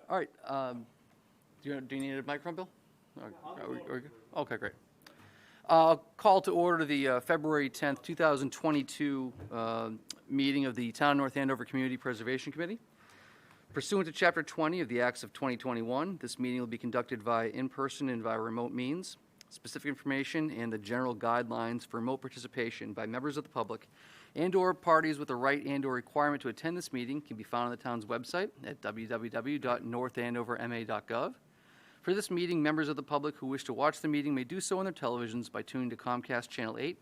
All right. Do you need a microphone, Bill? Okay, great. Call to order the February 10th, 2022 meeting of the Town of North Andover Community Preservation Committee. Pursuant to Chapter 20 of the Acts of 2021, this meeting will be conducted via in-person and via remote means. Specific information and the general guidelines for remote participation by members of the public and/or parties with a right and/or requirement to attend this meeting can be found on the town's website at www.northandoverma.gov. For this meeting, members of the public who wish to watch the meeting may do so on their televisions by tuning to Comcast Channel 8,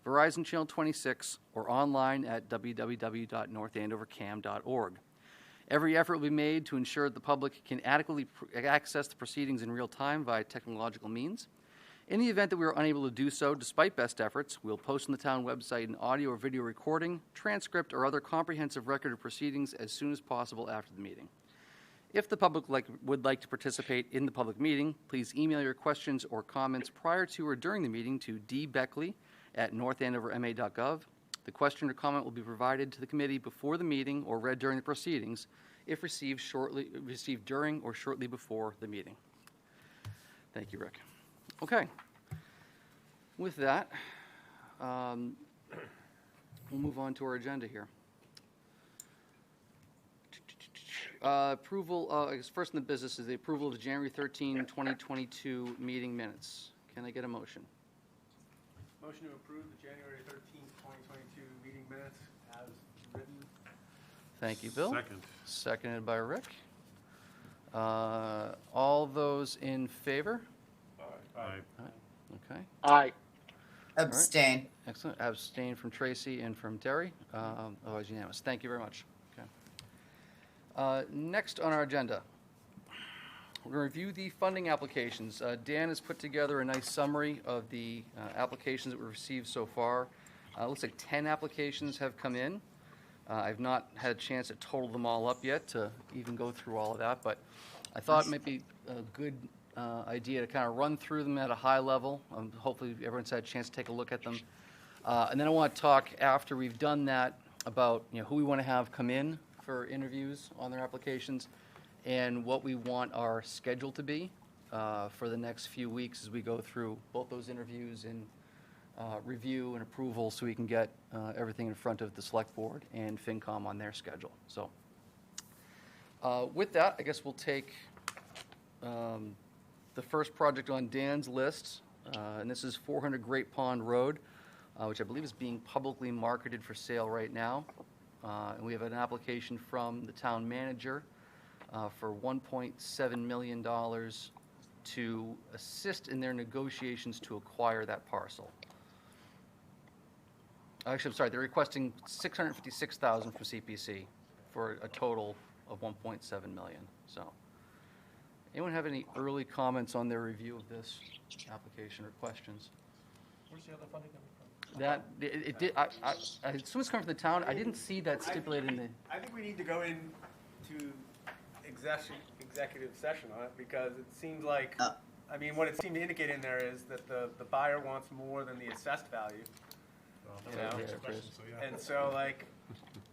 Verizon Channel 26, or online at www.northandovercam.org. Every effort will be made to ensure that the public can adequately access the proceedings in real time via technological means. In the event that we are unable to do so, despite best efforts, we'll post on the town website an audio or video recording, transcript, or other comprehensive record of proceedings as soon as possible after the meeting. If the public would like to participate in the public meeting, please email your questions or comments prior to or during the meeting to dbeckley@northandoverma.gov. The question or comment will be provided to the committee before the meeting or read during the proceedings if received during or shortly before the meeting. Thank you, Rick. Okay. With that, we'll move on to our agenda here. Approval, I guess first in the business is the approval of the January 13, 2022 meeting minutes. Can I get a motion? Motion to approve the January 13th, 2022 meeting minutes as written. Thank you, Bill. Second. Seconded by Rick. All those in favor? Aye. Okay. Aye. Abstain. Excellent. Abstain from Tracy and from Terry. Otherwise unanimous. Thank you very much. Okay. Next on our agenda, we're going to review the funding applications. Dan has put together a nice summary of the applications that we've received so far. It looks like 10 applications have come in. I've not had a chance to total them all up yet to even go through all of that, but I thought it might be a good idea to kind of run through them at a high level. Hopefully everyone's had a chance to take a look at them. And then I want to talk after we've done that about who we want to have come in for interviews on their applications and what we want our schedule to be for the next few weeks as we go through both those interviews and review and approval so we can get everything in front of the Select Board and FinCom on their schedule. So with that, I guess we'll take the first project on Dan's list, and this is 400 Great Pond Road, which I believe is being publicly marketed for sale right now. And we have an application from the town manager for $1.7 million to assist in their negotiations to acquire that parcel. Actually, I'm sorry, they're requesting $656,000 from CPC for a total of $1.7 million. So, anyone have any early comments on their review of this application or questions? Where's the other funding coming from? That it did. I assume it's coming from the town. I didn't see that stipulated in the. I think we need to go into executive session on it because it seems like, I mean, what it seemed to indicate in there is that the buyer wants more than the assessed value. And so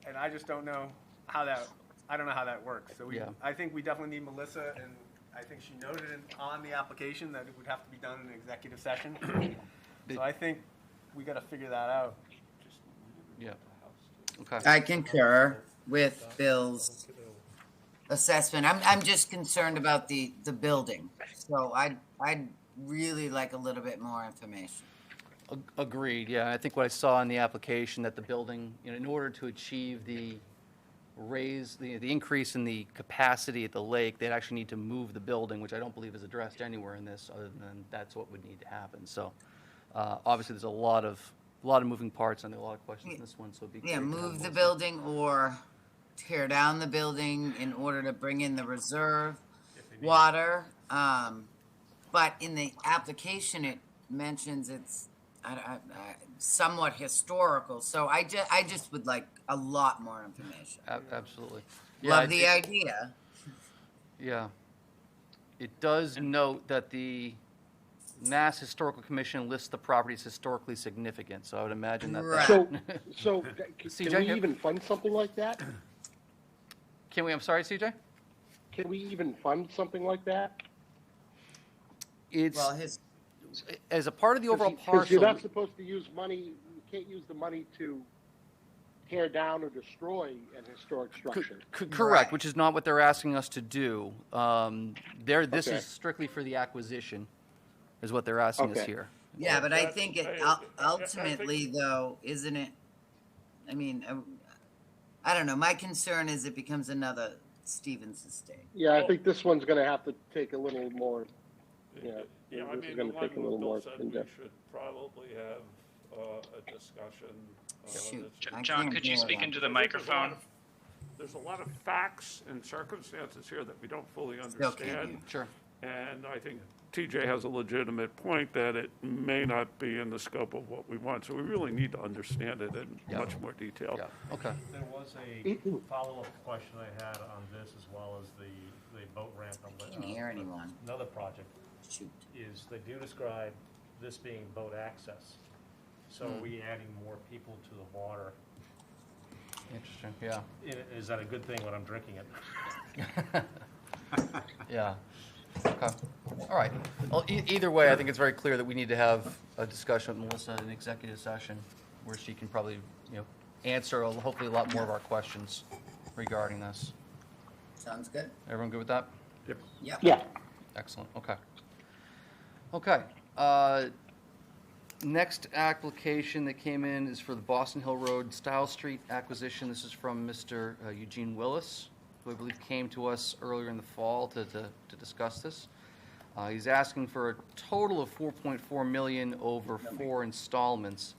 and I just don't know how that, I don't know how that works. So I think we definitely need Melissa, and I think she noted on the application that it would have to be done in an executive session. So I think we got to figure that out. Yeah. Okay. I concur with Bill's assessment. I'm just concerned about the building. So I'd really like a little bit more information. Agreed. Yeah, I think what I saw in the application that the building, in order to achieve the increase in the capacity at the lake, they'd actually need to move the building, which I don't believe is addressed anywhere in this, other than that's what would need to happen. So, obviously, there's a lot of moving parts and a lot of questions in this one. So, it'd be great move the building or tear down the building in order to bring in the reserve water. But in the application, it mentions it's somewhat historical. So I just would like a lot more information. Absolutely. Love the idea. Yeah. It does note that the Mass Historical Commission lists the property as historically significant, so I would imagine that. Right. So CJ, can we even fund something like that? Can we? I'm sorry, CJ. can we even fund something like that? It's, Well, his, as a part of the overall Because you're parcel, not supposed to use money, you can't use the money to tear down or destroy an historic structure. correct, Right. which is not what they're asking us to do. This Okay. is strictly for the acquisition, is what they're asking us Okay. here. yeah, but I That's- think it, I ultimately think- though, isn't it, I mean, I don't know, my concern is it becomes another Stevens estate. Yeah, I think this one's gonna have to take a little more, yeah. Yeah, I This is mean, gonna the take a one little Bill more said we in-depth. should probably have a discussion. Shoot, that's- I John, can't could you hear speak them. into the I think there's a lot microphone? of- There's a lot of facts and circumstances here that we don't fully Still can't hear. understand. Sure. And I think TJ has a legitimate point that it may not be in the scope of what we want. So we really need to understand it in Yeah. much more detail. Yeah, okay. There was a follow-up question I had on this as well as the boat ramp. on Can't hear anyone. Another project Shoot. is they do describe this being boat access. So are we adding more people to the water? Interesting, yeah. Is that a good thing when I'm drinking it? Yeah. Okay. All right. Well, either way, I think it's very clear that we need to have a discussion with Melissa in an executive session where she can probably, answer hopefully a lot more of our questions regarding this. Sounds good? Everyone good with that? Yep. Yep. Yeah, Excellent, okay. Okay, next application that came in is for the Boston Hill Road Style Street acquisition. This is from Mr. Eugene Willis, who I believe came to us earlier in the fall to discuss this. He's asking for a total of $4.4 million over 4 installments.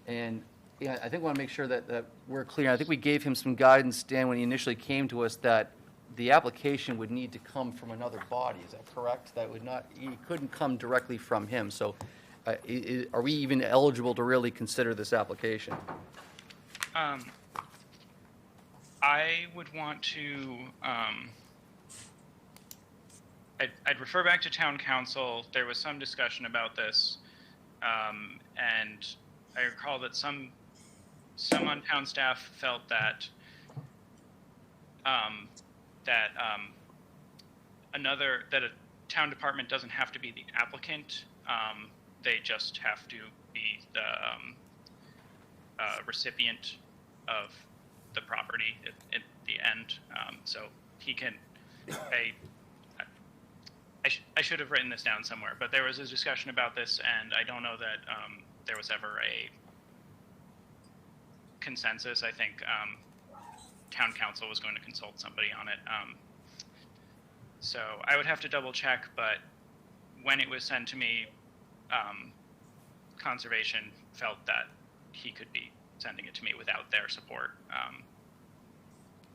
And yeah, I think we want to make sure that we're clear. I think we gave him some guidance, Dan, when he initially came to us, that the application would need to come from another body. Is that correct? That would not, he couldn't come directly from him. So are we even eligible to really consider this application? I would want to, I'd refer back to town council. There was some discussion about this. And I recall that some on town staff felt that, that a town department doesn't have to be the applicant. They just have to be the recipient of the property at the end. So he can, I should have written this down somewhere, but there was a discussion about this, and I don't know that there was ever a consensus. I think town council was going to consult somebody on it. So I would have to double check, but when it was sent to me, conservation felt that he could be sending it to me without their support.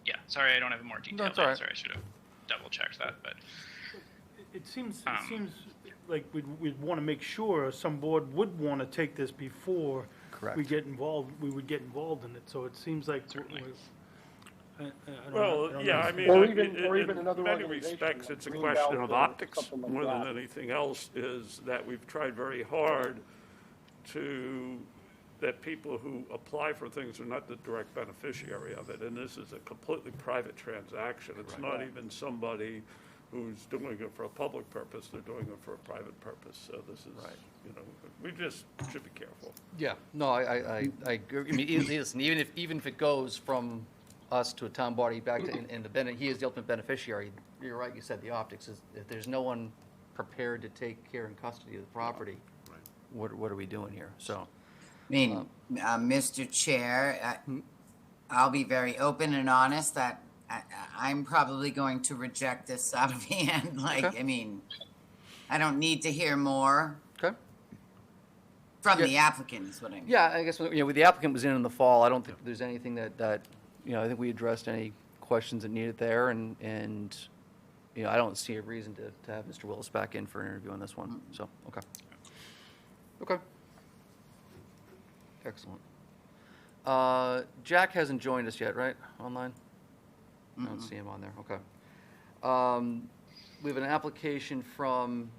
Yeah, sorry, I don't have a more detailed That's all right. answer. I should have double checked that, but It seems like we'd want to make sure some board would want to take this before Correct. we would get involved in it, so it seems like. Certainly. I don't know- Well, I don't yeah, know. I mean, Or in- even- or in even another many organization respects, like it's a Green question Belt of or optics something like more than that. anything else, is that we've tried very hard that people who apply for things are not the direct beneficiary of it, and this is a completely private transaction. It's not even somebody who's doing it for a public purpose, they're doing it for a private purpose, so this is, we just should be careful. Yeah, no, I agree. I mean, listen, even if it goes from us to a town body back to, and he is the ultimate beneficiary, you're right, you said the optics is, if there's no one prepared to take care and custody of the property, what are we doing here? So, I mean, Mr. Chair, I'll be very open and honest that I'm probably going to reject this out of hand. Like, Okay. I mean, I don't need to hear more okay. from Yeah. the applicant is what I mean. Yeah, I guess, with the applicant was in the fall, I don't think there's anything that, I think we addressed any questions that needed there, and I don't see a reason to have Mr. Willis back in for an interview on this one, so, okay. Okay. Excellent. Jack hasn't joined us yet, right, online? I don't see him on there, okay. We have an application from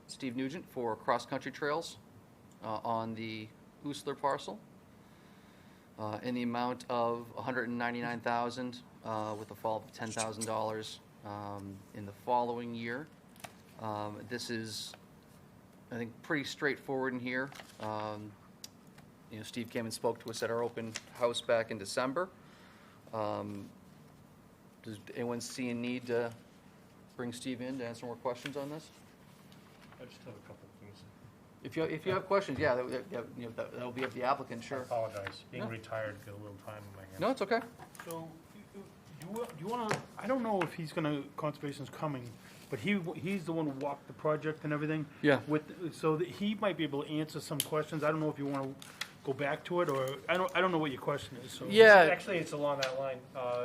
Steve Nugent for cross-country trails on the Usfler parcel in the amount of with a fall of $10,000 in the following year. This is, I think, pretty straightforward in here. Steve came and spoke to us at our open house back in December. Does anyone see a need to bring Steve in to answer more questions on this? I just have a couple of things. If you have questions, yeah, that'll be up the applicant, I sure. apologize. Being No. retired, get a little time in my hands. No, it's okay. So, do you want to, I don't know if he's gonna, Conservation's coming, but he's the one who walked the project and everything. Yeah. So that he might be able to answer some questions. I don't know if you want to go back to it, or, I don't know what your question is, so. Yeah. Actually, it's along that line.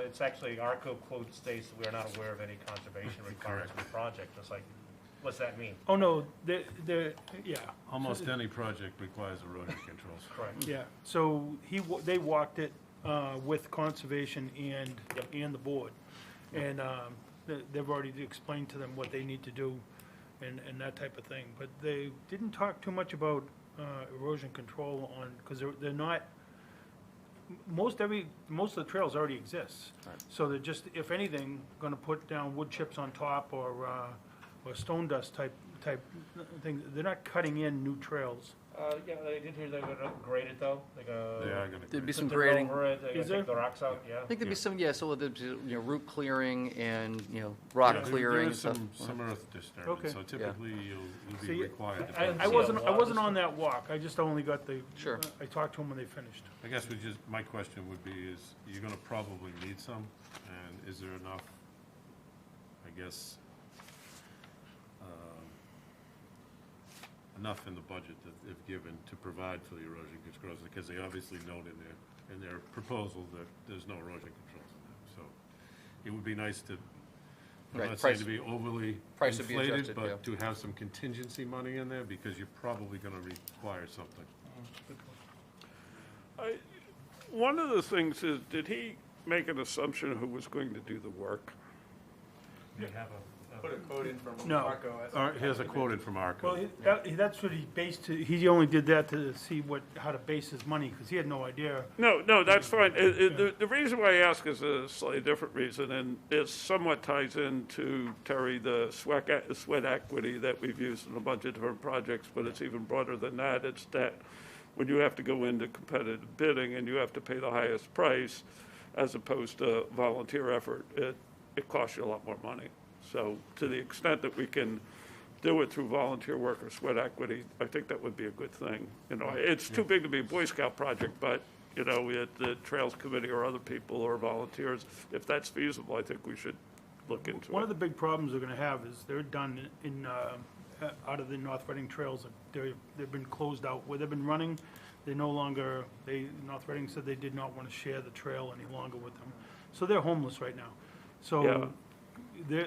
It's actually, our code states that we are not aware of any conservation requirements for the project. It's like, what's that mean? Oh, no, yeah. Almost any project requires erosion controls. Correct. Yeah, so they walked it with Conservation and the board. And they've already explained to them what they need to do and that type of thing. But they didn't talk too much about erosion control because they're not, most of the trails already exist. Right. So they're just, if anything, gonna put down wood chips on top or stone dust type thing. They're not cutting in new trails. Yeah, I did hear they're gonna grade it though. They're They gonna are gonna. There'd be put some dirt grading. over it. They're Is gonna take there? the rocks out, yeah. I think there'd be some, so there'd be, root clearing and, rock clearing There and is stuff. some earth disturbance, Okay. so typically you'll See, be required to. I put- I wasn't on that walk. I just only got the. Sure. I talked to them when they finished. I guess my question would be is, you're gonna probably need some, and is there enough, I guess, enough in the budget that they've given to provide for the erosion controls? Because they obviously note in their proposal that there's no erosion controls in them, so it would be nice to, I'm Right, not saying price- to be overly price would be inflated, adjusted, yeah. but to have some contingency money in there, because you're probably gonna require something. One of the things is, did he make an assumption of who was going to do the work? We have Put a quote in from No. Marco. Here's a quote in from Well, ARCO. that's what he based, he only did that to see how to base his money, because he had no idea. No, that's fine. The reason why I ask is a slightly different reason, and it somewhat ties into, Terry, the sweat equity that we've used in a bunch of different projects, but it's even broader than that. It's that when you have to go into competitive bidding and you have to pay the highest price as opposed to volunteer effort, it costs you a lot more money. So to the extent that we can do it through volunteer work or sweat equity, I think that would be a good thing. It's too big to be a Boy Scout project, but, at the Trails Committee or other people or volunteers, if that's feasible, I think we should look into One of it. the big problems they're gonna have is they're done in, out of the North Reading trails. They've been closed out. Where they've been running, they no longer, North Reading said they did not want to share the trail any longer with them. So they're homeless right now. So they're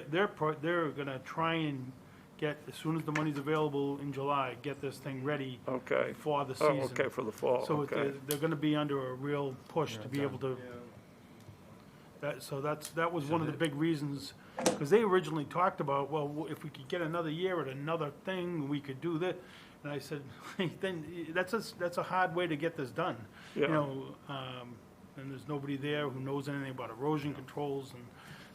gonna try and get, as soon as the money's available in July, get this thing ready Okay. for the Oh, season. okay, for the fall, So okay. they're gonna be under a real push to be able to, that was one of the big reasons, because they originally talked about, well, if we could get another year at another thing, we could do that. And I said, then, that's a hard way to get this done. Yeah. And there's nobody there who knows anything about erosion controls and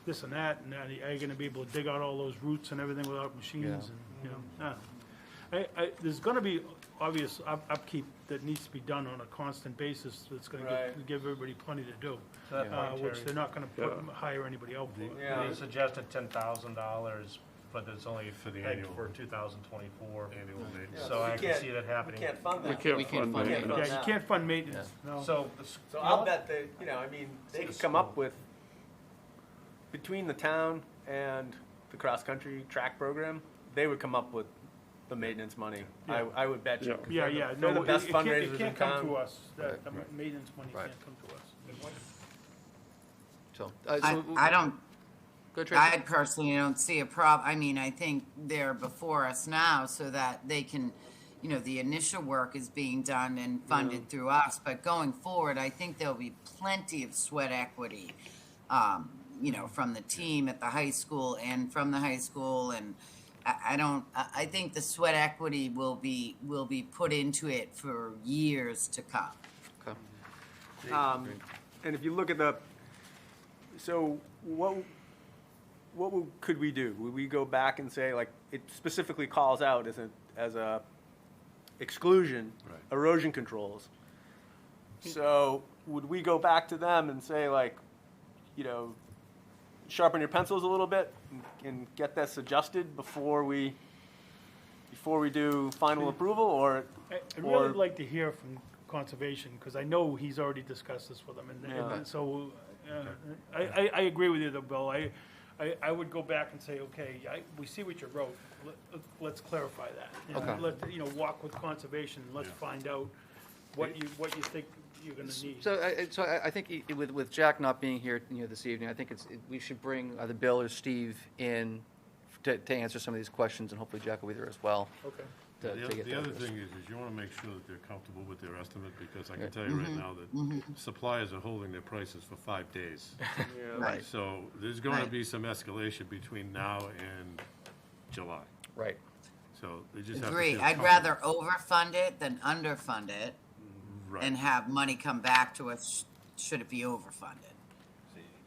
this and that, and are you gonna be able to dig out all those roots and everything without machines, and, there's gonna be obvious upkeep that needs to be done on a constant basis, that's gonna Right. give everybody plenty to do, To that point, which Terry, they're not gonna hire anybody out for. Yeah. they suggested $10,000, but it's only For the pegged annual. for 2024. Annual maintenance. So I can can't- see that happening. We can't fund that. We can't fund can't maintenance. fund Yeah, you that. can't fund maintenance, no. So, So I'll bet they, they could come up with, between the town and the cross-country track program, they would come up with the maintenance money. Yeah. I would bet you. Yeah. 'cause Yeah, they're the- yeah, They're no, the best it can't- fundraisers in It can't come to town. us, that, the maintenance money Right. can't come to us. So, I don't, Go, Tracy. I personally don't see a prob, I think they're before us now so that they can, the initial work is being done and funded through us, but going forward, I think there'll be plenty of sweat equity, from the team at the high school and from the high school, and I think the sweat equity will be put into it for years to come. Okay. And if you look at So could we do? Would we go back and say, like, it specifically calls out as a exclusion, Right. erosion controls? So would we go back to them and say, like, you know, sharpen your pencils a little bit and get this adjusted before we do final approval, or? I'd really like to hear from Conservation, because I know he's already discussed this with them, Yeah. and so, I agree with you though, Bill. I would go back and say, okay, we see what you wrote, let's clarify that. You know, Okay. walk with Conservation, let's find out what you think you're gonna need. So I think with Jack not being here, this evening, I think we should bring either Bill or Steve in to answer some of these questions, and hopefully Jack will be there as well. Okay. The other thing is you want to make sure that they're comfortable with their estimate, because I can tell you right now that suppliers are holding their prices for 5 days. Right. So there's going to Right. be some escalation between now and July. Right. So they just have to Agree. feel I'd comfortable. rather overfund it than underfund it Right. and have money come back to us should it be overfunded.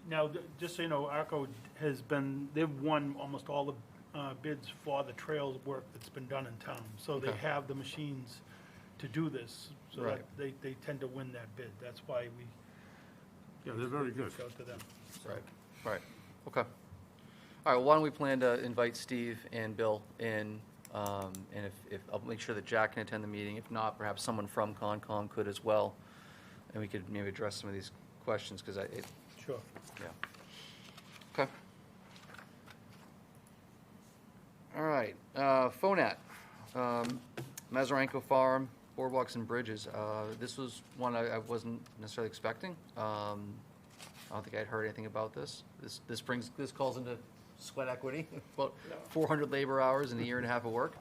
Now, just so you know, ARCO they've won almost all the bids for the trails work that's been done in town. So they Okay. have the machines to do this, so that Right. they tend to win that bid. That's why we Yeah, they're very good. reach out to them. Right. Okay. All right, well, why don't we plan to invite Steve and Bill in, and if I'll make sure that Jack can attend the meeting. If not, perhaps someone from Concom could as well, and we could maybe address some of these questions, because Sure. yeah. Okay. All right, FONAT, Mesorenko Farm, Boardwalks and Bridges. This was one I wasn't necessarily expecting. I don't think I'd heard anything about this. This calls into sweat equity, about 400 labor hours in a year and a half of work.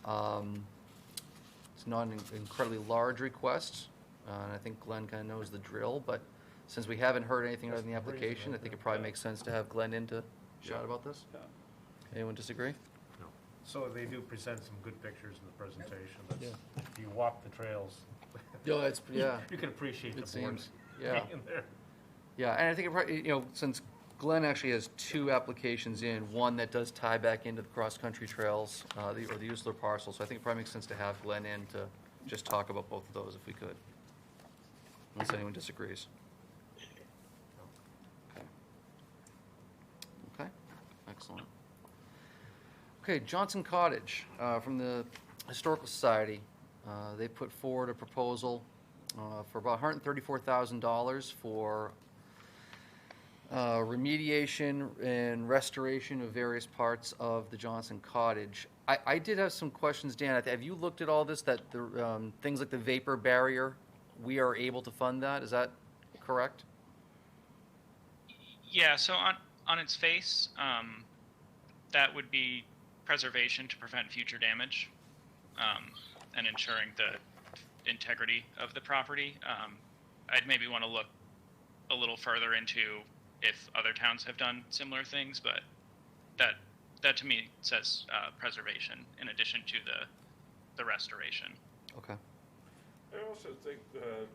It's not an incredibly large request, and I think Glenn kind of knows the drill, but since we haven't heard anything other than the application, I think it probably makes sense to have Glenn in to shout about this. Anyone disagree? So they do present some good pictures in the presentation, but if you walk the trails, Yeah, you can appreciate It the board seems, yeah. being there. Yeah, and I think it probably, since Glenn actually has 2 applications in, one that does tie back into the cross-country trails, or the Usfler parcel, so I think it probably makes sense to have Glenn in to just talk about both of those if we could, unless anyone disagrees. Okay, excellent. Okay, Johnson Cottage, from the Historical Society, they put forward a proposal for about $134,000 for remediation and restoration of various parts of the Johnson Cottage. I did have some questions, Dan. Have you looked at all this, that the things like the vapor barrier, we are able to fund that? Is that correct? Yeah, so on its face, that would be preservation to prevent future damage, and ensuring the integrity of the property. I'd maybe want to look a little further into if other towns have done similar things, but that to me says preservation in addition to the restoration. Okay. I also think, I'm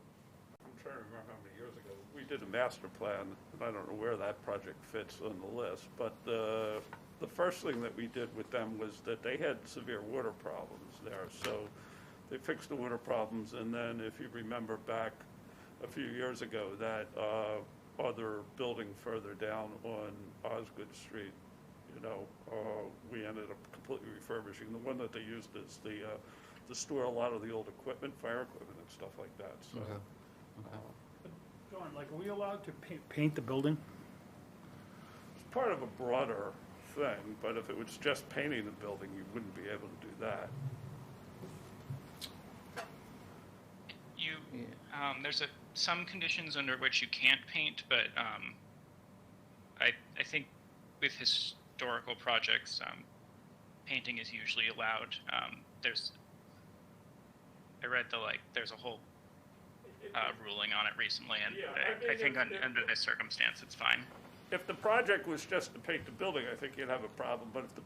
trying to remember how many years ago, we did a master plan, and I don't know where that project fits on the list, but the first thing that we did with them was that they had severe water problems there, so they fixed the water problems, and then if you remember back a few years ago, that other building further down on Osgood Street, we ended up completely refurbishing. The one that they used is to store a lot of the old equipment, fire equipment and stuff like that, so. Okay. John, are we allowed to paint the building? It's part of a broader thing, but if it was just painting the building, you wouldn't be able to do that. There's some conditions under which you can't paint, but I think with historical projects, painting is usually allowed. I read there's a whole ruling on it recently, and Yeah, I think under this circumstance, it's fine. If the project was just to paint the building, I think you'd have a problem, but if the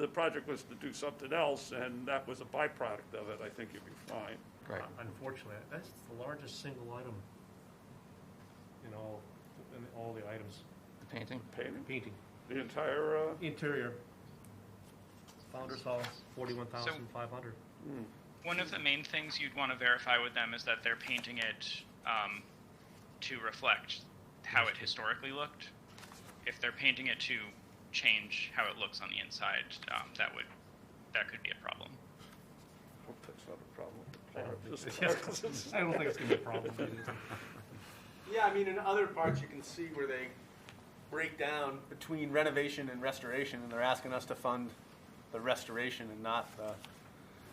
project was to do something else, and that was a byproduct of it, I think you'd be fine. Great. Unfortunately, that's the largest single item, in and all the items. The painting? Painting, Painting. the entire, Interior. Founders Hall, 41,500. One of the main things you'd want to verify with them is that they're painting it to reflect how it historically looked. If they're painting it to change how it looks on the inside, that could be a problem. hope that's not a problem. I don't think it's gonna be a problem. Yeah, I mean, in other parts, you can see where they break down between renovation and restoration, and they're asking us to fund the restoration and not the,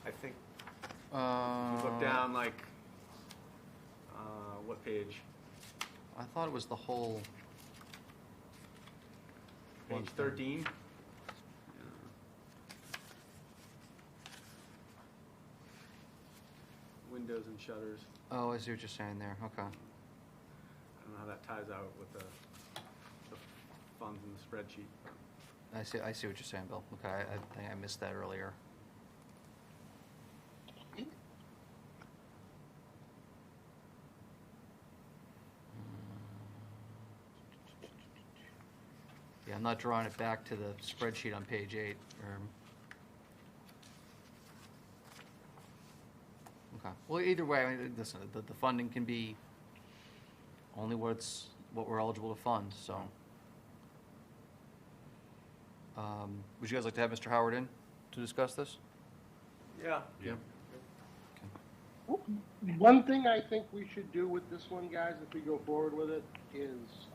I think, if you look down, like, what page? I thought it was the whole. Page 13? Windows and shutters. Oh, I see what you're saying there. Okay. I don't know how that ties out with the funds in the spreadsheet. I see what you're saying, Bill. Okay, I think I missed that earlier. Yeah, I'm not drawing it back to the spreadsheet on page 8. Okay. Well, either way, I mean, listen, the funding can be only what we're eligible to fund, so. Would you guys like to have Mr. Howard in to discuss this? Yeah. Yeah. One thing I think we should do with this one, guys, if we go forward with it, is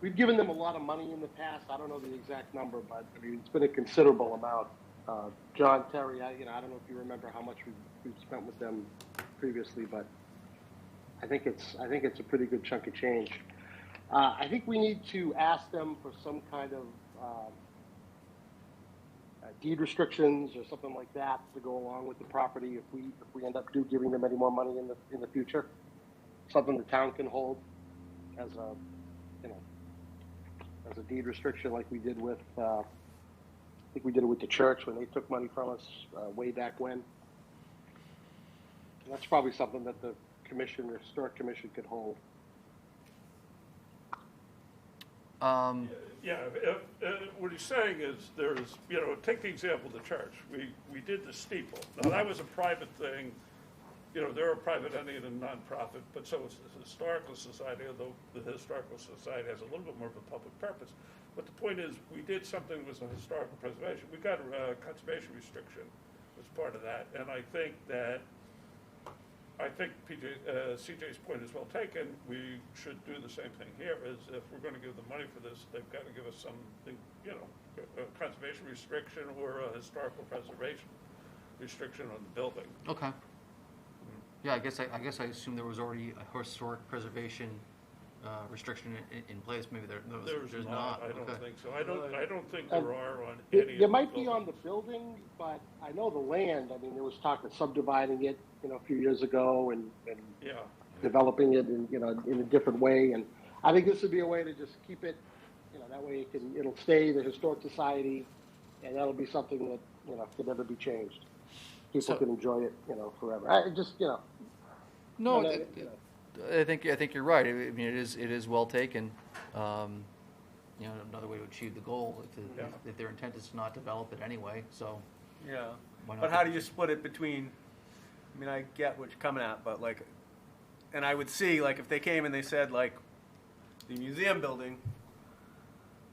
we've given them a lot of money in the past. I don't know the exact number, but I mean, it's been a considerable amount. John, Terry, I don't know if you remember how much we've spent with them previously, but I think it's a pretty good chunk of change. I think we need to ask them for some kind of deed restrictions or something like that to go along with the property if we end up giving them any more money in the future. Something the town can hold as a deed restriction, like we did with I think we did it with the church when they took money from us way back when. And that's probably something that the historic commission could hold. Yeah, what he's saying is there's, take the example of the church. We did the steeple. Now, that was a private thing. They're a private entity and a nonprofit, but so is the Historical Society, although the Historical Society has a little bit more of a public purpose. But the point is, we did something that was a historical preservation. We got a conservation restriction as part of that, and I think CJ's point is well taken. We should do the same thing here. Is if we're going to give them money for this, they've got to give us something, a conservation restriction or a historical preservation restriction on the building. Okay. Yeah, I guess I assumed there was already a historic preservation restriction in place. Maybe there's not. I don't think so. I don't think Uh, there are on any. There might be on the building, but I know the land. I mean, there was talk of subdividing it, a few years ago, and Yeah. developing it in a different way. And I think this would be a way to just keep it, that way it'll stay the historic society, and that'll be something that can never be changed. People can enjoy it, forever. No, I think you're right. I mean, it is well taken. Another way to achieve the goal. If their intent is to not develop it anyway, so. Yeah. Why not But how do you split it between, I mean, I get what you're coming at, but and I would see, if they came and they said, the museum building,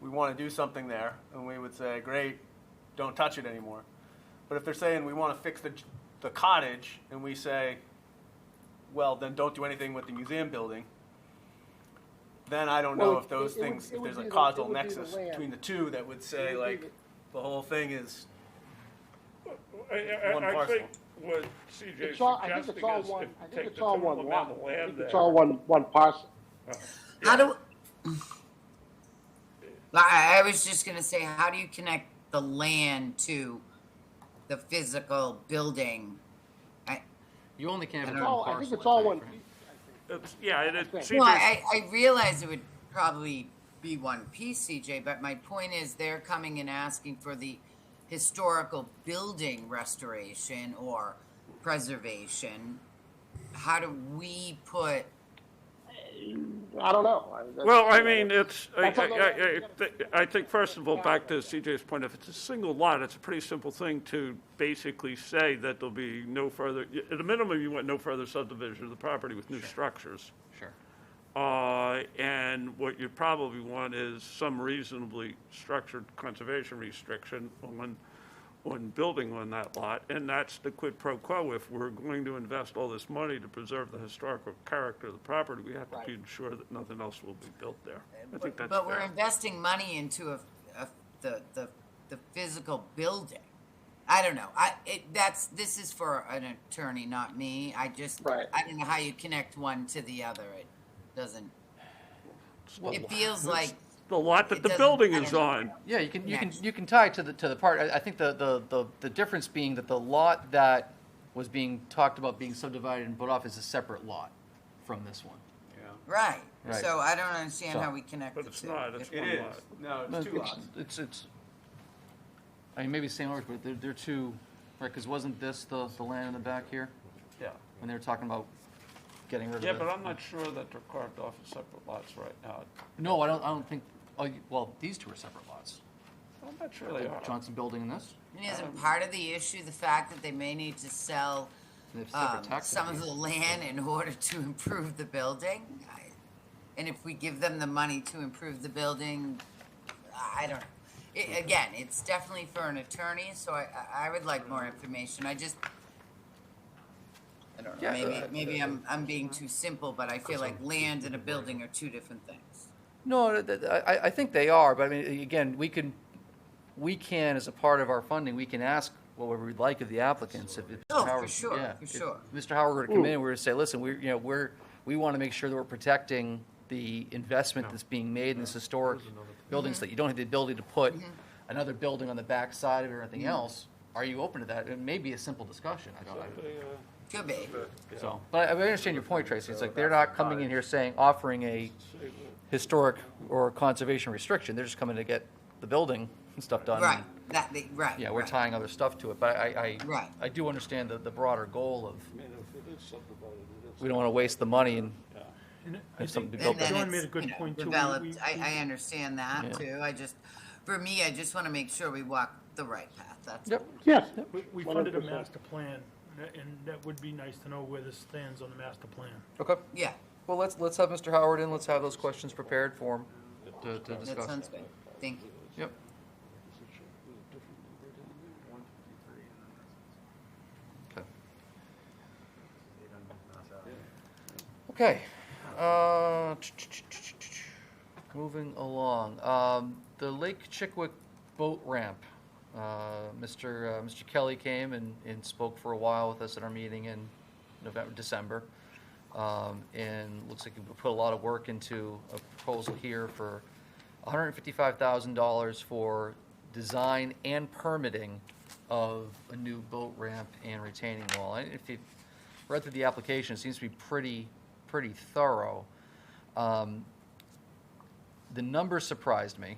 we want to do something there, and we would say, great, don't touch it anymore. But if they're saying we want to fix the cottage, and we say, well, then don't do anything with the museum building, then I don't know if those things, if there's a causal nexus between the two that would say, the whole thing is one I parcel. think what CJ's I think suggesting it's all is one. if I you think take it's the all total one amount lot. of I land think there. it's all one parcel. How do, I was just gonna say, how do you connect the land to the physical building? You only can have I one parcel. think it's all one right? piece. CJ's. Well, I realize it would probably be one piece, CJ, but my point is they're coming and asking for the historical building restoration or preservation. How do we put I don't know. Well, I mean, it's, That's all I think, first of all, back to CJ's point, if it's a single lot, it's a pretty simple thing to basically say that there'll be no further, at a minimum, you want no further subdivision of the property with new structures. Sure. And what you probably want is some reasonably structured conservation restriction on building on that lot, and that's the quid pro quo. If we're going to invest all this money to preserve the historical character of the property, we have to be sure that nothing else will be built there. I think that's But we're fair. investing money into the physical building. I don't know. This is for an attorney, not me. I don't know how you connect one to the other. It doesn't. It feels like The lot that it the doesn't- building I is don't know. on. Yeah, you can Next. tie it to the part. I think the difference being that the lot that was being talked about being subdivided and put off is a separate lot from this one. right. Right. So I don't understand So- how we connect But the it's two. not, it's It one is. lot. No, it's two lots. It's. I mean, maybe the same owners, but they're two, right? Because wasn't this the land in the back here Yeah. when they were talking about getting rid of Yeah, it? but I'm not sure that they're carved off as separate lots right now. No, I don't think. Oh, well, these two are separate lots. I'm not sure they are. Johnson Building and this. And isn't part of the issue the fact that they may need to sell They have separate tax some of IDs. the land in order to improve the building? And if we give them the money to improve the building, I don't know. Again, it's definitely for an attorney, so I would like more information. I don't know. Yeah, Maybe I'm being too simple, but I feel like land and a building are two different things. No, I think they are, but I mean, again, we can, as a part of our funding, we can ask whatever we'd like of the applicants. If Mr. Oh, for Howard- sure, yeah, for if sure. Mr. Howard were to come in, we were to say, listen, we want to make sure that we're protecting the investment that's being made in this historic buildings, that you don't have the ability to put another building on the back side of it or anything else. Are you open to that? It may be a simple discussion. Could be. So, but I understand your point, Tracy. It's like they're not coming in here offering a historic or conservation restriction. They're just coming to get the building and stuff done. Right. Right. Yeah, we're right. tying other stuff to it, but Right. I do understand the broader goal of, I mean, if it is subdivided, it is. we don't want to waste the money and And I have something to think be built And there. then John made a it's, good you know, point, too. developed. I understand that Yeah. too. For me, I just want to make sure we walk the right path. That's Yep. Yes. We funded a 100%. master plan, and that would be nice to know where this stands on the master plan. Okay. Yeah, Well, let's have Mr. Howard in. Let's have those questions prepared for him to that discuss. sounds good. Thank you. Yep. Okay. Okay. Moving along. The Lake Chickwick boat ramp. Mr. Kelly came and spoke for a while with us at our meeting in December. And looks like we put a lot of work into a proposal here for $155,000 for design and permitting of a new boat ramp and retaining wall. And if you've read through the application, it seems to be pretty thorough. The numbers surprised me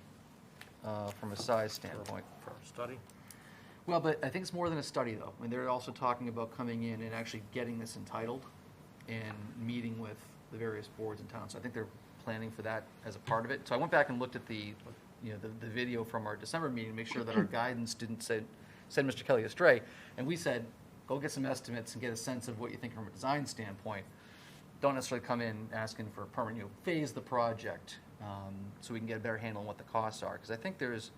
from a size standpoint. Study? Well, but I think it's more than a study, though. I mean, they're also talking about coming in and actually getting this entitled and meeting with the various boards in town. So I think they're planning for that as a part of it. So I went back and looked at the video from our December meeting to make sure that our guidance didn't send Mr. Kelly astray. And we said, go get some estimates and get a sense of what you think from a design standpoint. Don't necessarily come in asking for a permit, phase the project so we can get a better handle on what the costs are. Because I think there's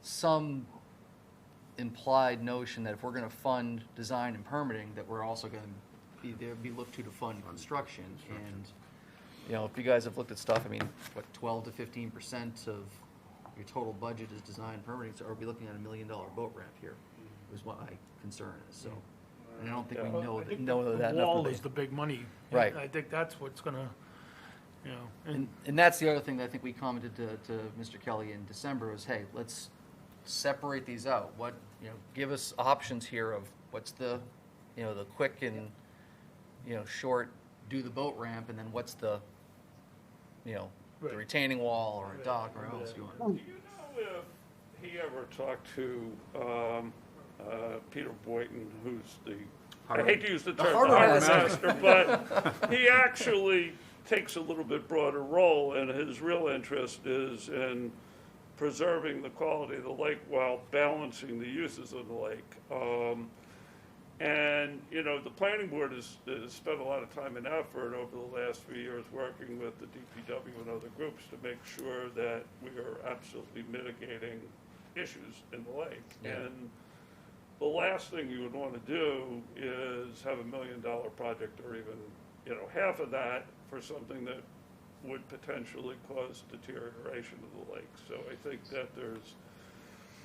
some implied notion that if we're going to fund design and permitting, that we're also going to be looked to fund construction. And, if you guys have looked at stuff, I mean, what, 12 to 15% of your total budget is design and permitting, so are we looking at $1 million boat ramp here, is what my concern is, so. And I don't think we know I think that the enough. wall to is the big money. Right. I think that's what's gonna, And that's the other thing that I think we commented to Mr. Kelly in December was, hey, let's separate these out. Give us options here of what's the quick and, short, do the boat ramp, and then what's the Right. retaining wall or a dock or else you want. Do you know if he ever talked to Peter Boynton, who's I hate to use the term harbor harbor master. master, but he actually takes a little bit broader role, and his real interest is in preserving the quality of the lake while balancing the uses of the lake. And, you know, the planning board has spent a lot of time and effort over the last few years working with the DPW and other groups to make sure that we are absolutely mitigating issues in the lake. Yeah. And the last thing you would want to do is have $1 million project, or even, you know, half of that for something that would potentially cause deterioration of the lake. So I think that there's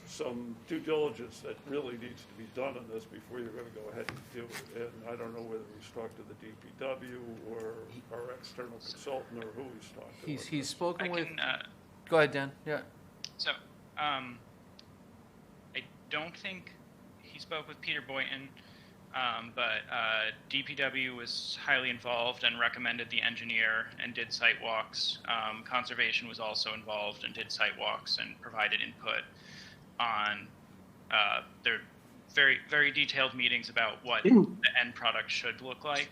some due diligence that really needs to be done on this before you're going to go ahead and do it. And I don't know whether he's talked to the DPW or our external consultant, or who he's talked to. He's spoken I with. can, Go ahead, Dan. Yeah. So, I don't think he spoke with Peter Boynton, but DPW was highly involved and recommended the engineer and did site walks. Conservation was also involved and did site walks and provided input on their very, very detailed meetings about what the end product should look like.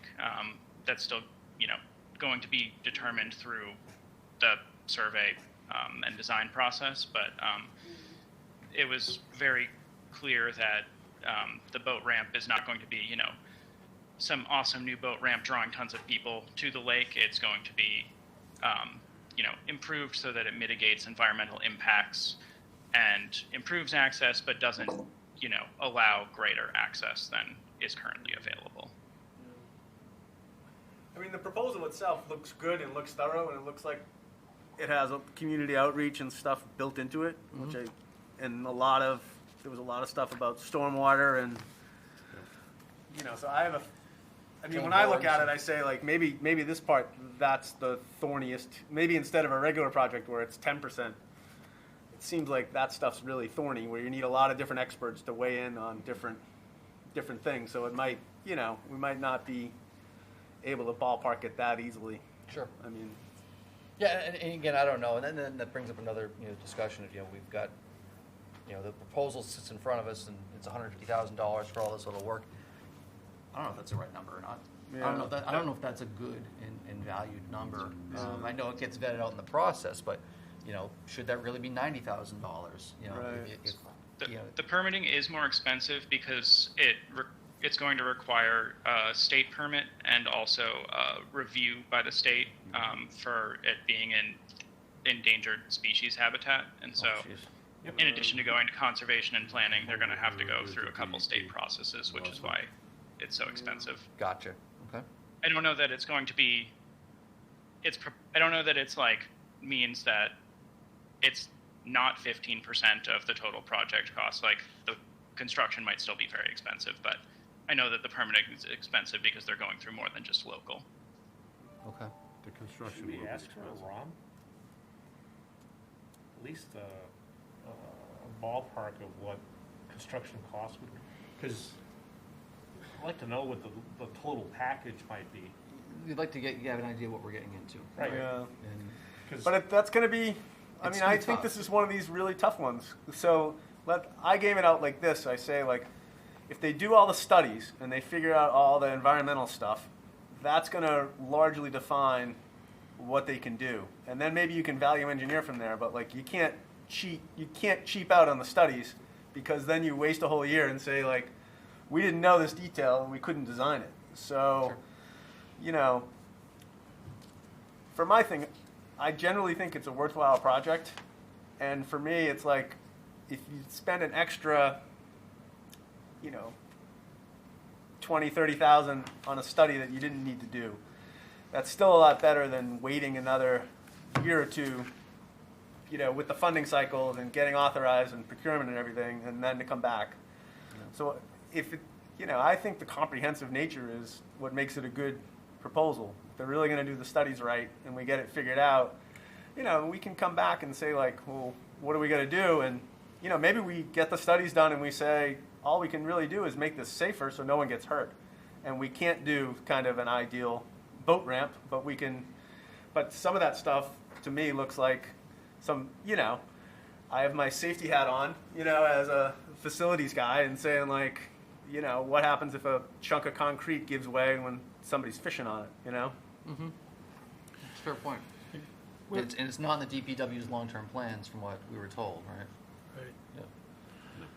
That's still, you know, going to be determined through the survey and design process, but it was very clear that the boat ramp is not going to be, you know, some awesome new boat ramp drawing tons of people to the lake. It's going to be, you know, improved so that it mitigates environmental impacts and improves access, but doesn't, you know, allow greater access than is currently available. I mean, the proposal itself looks good and looks thorough, and it looks like it has a community outreach and stuff built into it, which there was a lot of stuff about stormwater and, you know, so when I look at it, I say, like, maybe this part, that's the thorniest. Maybe instead of a regular project where it's 10%, it seems like that stuff's really thorny, where you need a lot of different experts to weigh in on different things. So it might, you know, we might not be able to ballpark it that easily. Sure. I mean, Yeah, and again, I don't know, and then that brings up another, you know, discussion of, you know, we've got, you know, the proposal sits in front of us, and it's $150,000 for all this little work. I don't know if that's the right number or not. Yeah. I don't know if that's a good and valued number. I know it gets vetted out in the process, but, you know, should that really be $90,000? You know, Right. if you know, The permitting is more expensive because it's going to require a state permit and also a review by the state for it being in endangered species habitat. And so, in addition to going to conservation and planning, they're going to have to go through a couple state processes, which is why it's so expensive. Gotcha. Okay. I don't know that it's going to be. I don't know that it's like means that it's not 15% of the total project cost. Like, the construction might still be very expensive, but I know that the permitting is expensive because they're going through more than just local. Okay. The construction Should we will be ask for expensive. a ROM? At least a ballpark of what construction costs would be? Because I'd like to know what the total package might be. We'd like to have an idea what we're getting into. Right. yeah. And But that's going to be, I It's mean, gonna I be think tough. this is one of these really tough ones. So I game it out like this. I say, like, if they do all the studies and they figure out all the environmental stuff, that's going to largely define what they can do. And then maybe you can value engineer from there, but, like, you can't cheap out on the studies, because then you waste a whole year and say, like, we didn't know this detail and we couldn't design it. So, you know, for my thing, I generally think it's a worthwhile project. And for me, it's like, if you spend an extra, you know, 20, 30,000 on a study that you didn't need to do, that's still a lot better than waiting another year or two, you know, with the funding cycles and getting authorized and procurement and everything, and then to come back. So if it, you know, I think the comprehensive nature is what makes it a good proposal. If they're really going to do the studies right and we get it figured out, you know, we can come back and say, like, well, what are we going to do? And, you know, maybe we get the studies done and we say, all we can really do is make this safer so no one gets hurt. And we can't do kind of an ideal boat ramp, but we can, but some of that stuff to me looks like some, you know, I have my safety hat on, you know, as a facilities guy, and saying, like, you know, what happens if a chunk of concrete gives way when somebody's fishing on it, you know? fair point. Well- And it's not in the DPW's long-term plans from what we were told, right? Right. Yeah.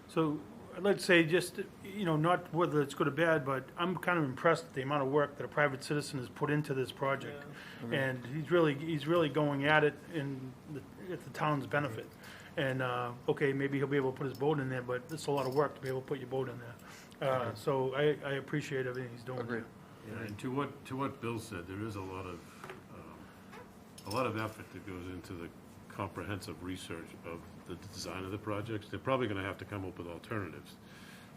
So I'd like to say just, not whether it's good or bad, but I'm kind of impressed with the amount of work that a private citizen has put into this project. And he's really going at it at the town's benefit. And, okay, maybe he'll be able to put his boat in there, but it's a lot of work to be able to put your boat in there. So I appreciate everything he's doing. Agreed. Yeah, and to what Bill said, there is a lot of effort that goes into the comprehensive research of the design of the projects. They're probably gonna have to come up with alternatives.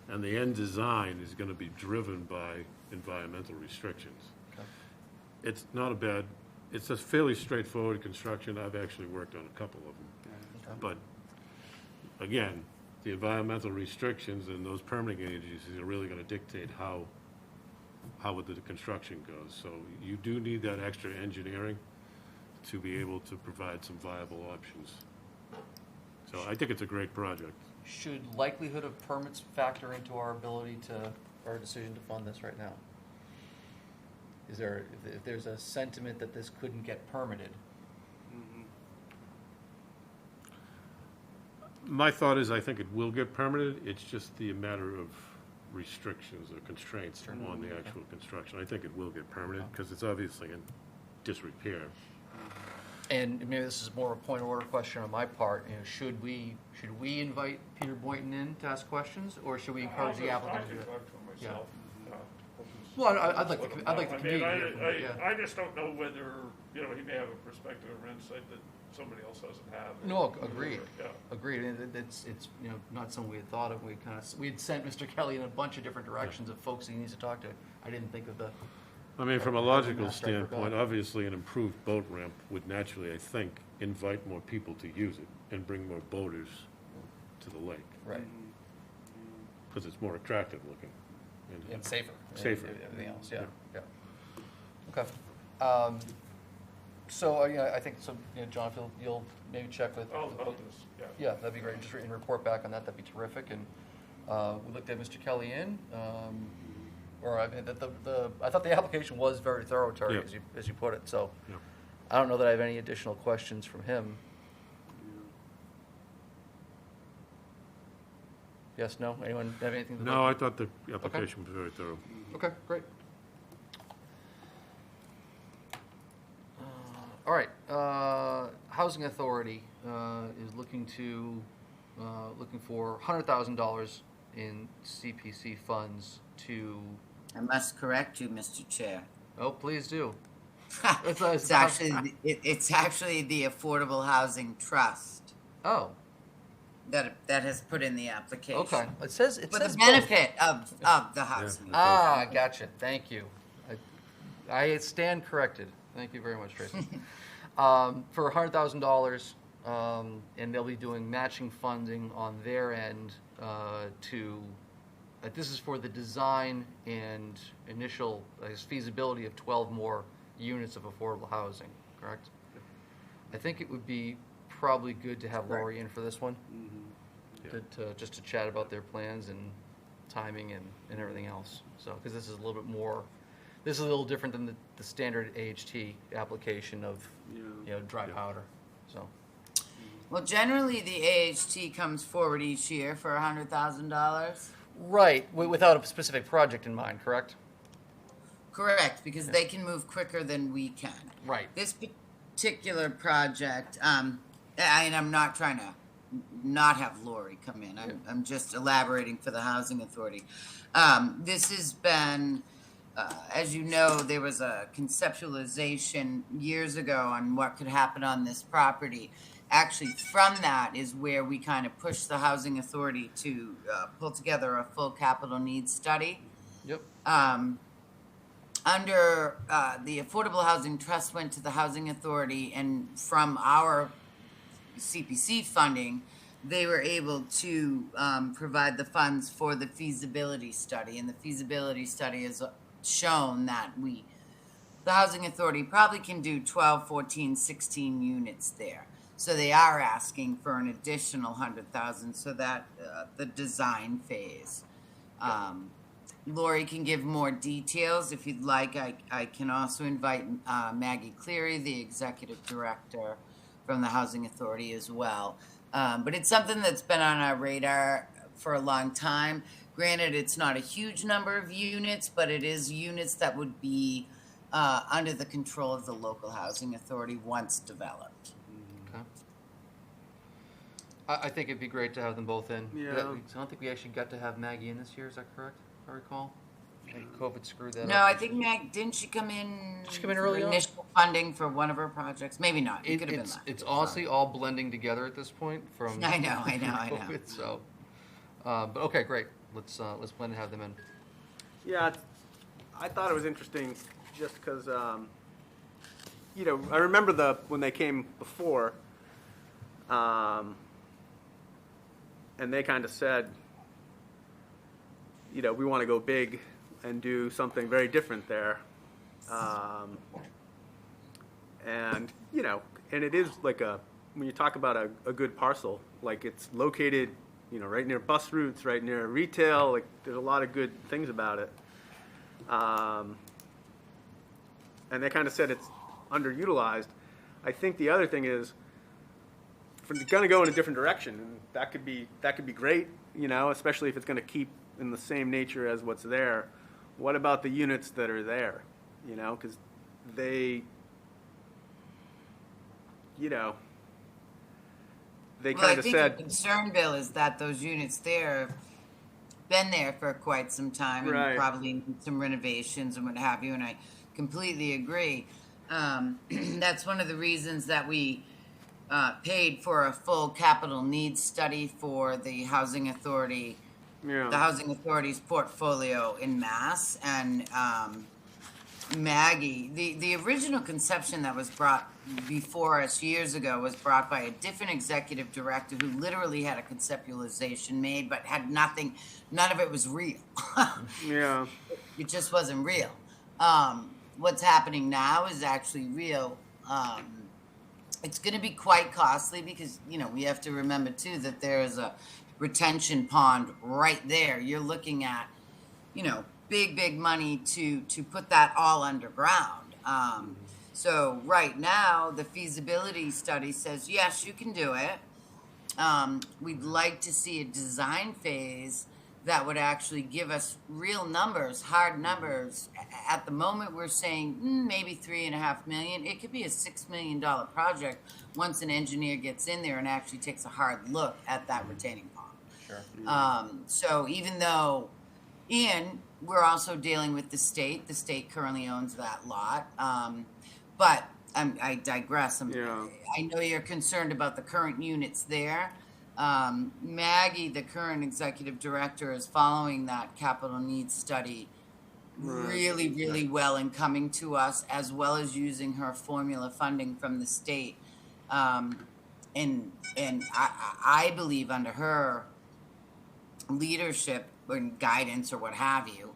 And the end design is gonna be driven by environmental restrictions. Okay. It's it's a fairly straightforward construction. I've actually worked on a couple of them. But again, the environmental restrictions and those permitting agencies are really gonna dictate how the construction goes. So you do need that extra engineering to be able to provide some viable options. So I think it's a great project. Should likelihood of permits factor into our ability our decision to fund this right now? Is there, if there's a sentiment that this couldn't get permitted? My thought is I think it will get permitted. It's just the matter of restrictions or constraints on the actual construction. I think it will get permitted because it's obviously in disrepair. And maybe this is more a point of order question on my part. Should we invite Peter Boynton in to ask questions, or should we encourage the applicant to do it? Myself. Well, I'd like the committee to hear from him, yeah. I just don't know whether, he may have a perspective or insight that somebody else doesn't have. No, agreed. Yeah. Agreed. And it's not something we had thought of. We had sent Mr. Kelly in a bunch of different directions of folks he needs to talk to. I didn't think of the. I mean, from a logical Master, I forgot. standpoint, obviously an improved boat ramp would naturally, I think, invite more people to use it and bring more boaters to the lake. Right. Because it's more attractive looking. And safer. Safer. And everything else, yeah. Okay. So, I think, John, if you'll maybe check with. I'll just, yeah. Yeah, that'd be great. Just and report back on that. That'd be terrific. And we looked at Mr. Kelly in. I thought the application was very thorough, Terry, Yeah. as you put it. So Yeah. I don't know that I have any additional questions from him. Yes, no? Anyone have anything? they'd No, I like thought the application was very thorough. to- Okay, great. All right, Housing Authority is looking for $100,000 in CPC funds to. I must correct you, Mr. Chair. Oh, please do. It's actually the Affordable Housing Trust Oh, that has put in the application. okay. It says For both. the benefit of the housing. Ah, gotcha. Thank you. I stand corrected. Thank you very much, Tracy. For $100,000, and they'll be doing matching funding on their end this is for the design and initial feasibility of 12 more units of affordable housing, correct? I think it would be probably good to have Lori in for this one, just to chat about their plans and timing and everything else. So, because this is a little different than the standard AHT application of, dry powder, so. Well, generally, the AHT comes forward each year for $100,000. Right, without a specific project in mind, correct? Correct, because they can move quicker than we can. Right. This particular project, and I'm not trying to not have Lori come in. I'm just elaborating for the Housing Authority. This has been, as you know, there was a conceptualization years ago on what could happen on this property. Actually, from that is where we kind of pushed the Housing Authority to pull together a full capital needs study. Yep. Under the Affordable Housing Trust went to the Housing Authority, and from our CPC funding, they were able to provide the funds for the feasibility study. And the feasibility study has shown that the Housing Authority probably can do 12, 14, 16 units there. So they are asking for an additional $100,000 so that the design phase. Lori can give more details if you'd like. I can also invite Maggie Cleary, the executive director from the Housing Authority as well. But it's something that's been on our radar for a long time. Granted, it's not a huge number of units, but it is units that would be under the control of the local housing authority once developed. Okay. I think it'd be great to have them both in. Yeah. I don't think we actually got to have Maggie in this year, is that correct, if I recall? I think COVID screwed that up. No, I think didn't she come in? Did she come in early on? Initial funding for one of her projects? Maybe not. It could have been that. It's honestly all blending together at this point from I know. COVID, so, but okay, great. Let's plan to have them in. Yeah, I thought it was interesting just because, you know, I remember when they came before, and they kind of said, you know, we want to go big and do something very different there. And, you know, and it is like when you talk about a good parcel, like it's located, you know, right near bus routes, right near retail, like there's a lot of good things about it. And they kind of said it's underutilized. I think the other thing is, if it's going to go in a different direction, and that could be great, you know, especially if it's going to keep in the same nature as what's there. What about the units that are there, you know, because they, you know, they kind of said. I think the concern, Bill, is that those units there have been there for quite some time and Right. probably need some renovations and what have you, and I completely agree. That's one of the reasons that we paid for a full capital needs study for the Housing Authority, Yeah. the Housing Authority's portfolio in Mass. And Maggie, the original conception that was brought before us years ago was brought by a different executive director who literally had a conceptualization made, but had nothing, none of it was real. Yeah. It just wasn't real. What's happening now is actually real. It's going to be quite costly because, you know, we have to remember too that there is a retention pond right there. You're looking at, you know, big money to put that all underground. So right now the feasibility study says, yes, you can do it. We'd like to see a design phase that would actually give us real numbers, hard numbers. At the moment, we're saying maybe $3.5 million. It could be a $6 million project once an engineer gets in there and actually takes a hard look at that retaining pond. Sure. So even though, and we're also dealing with the state. The state currently owns that lot. But I digress. Yeah. I know you're concerned about the current units there. Maggie, the current executive director, is following that capital needs study really well and coming to us, as well as using her formula funding from the state. And I believe under her leadership or guidance or what have you,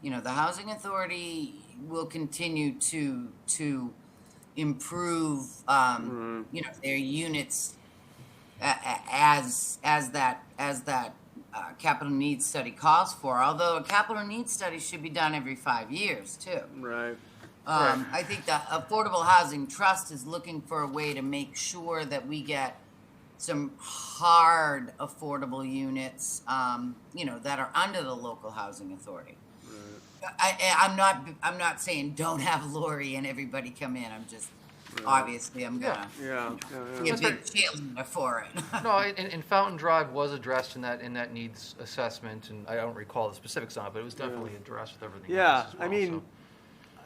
you know, the Housing Authority will continue to improve, you know, their units as that capital needs study calls for. Although a capital needs study should be done every 5 years too. Right. I think the Affordable Housing Trust is looking for a way to make sure that we get some hard affordable units, you know, that are under the local housing authority. I'm not saying don't have Lori and everybody come in. I'm just obviously I'm gonna Yeah. be a big cheerleader for it. No, and Fountain Drive was addressed in that needs assessment, and I don't recall the specifics on it, but it was definitely addressed with everything Yeah, else as well, I mean, so.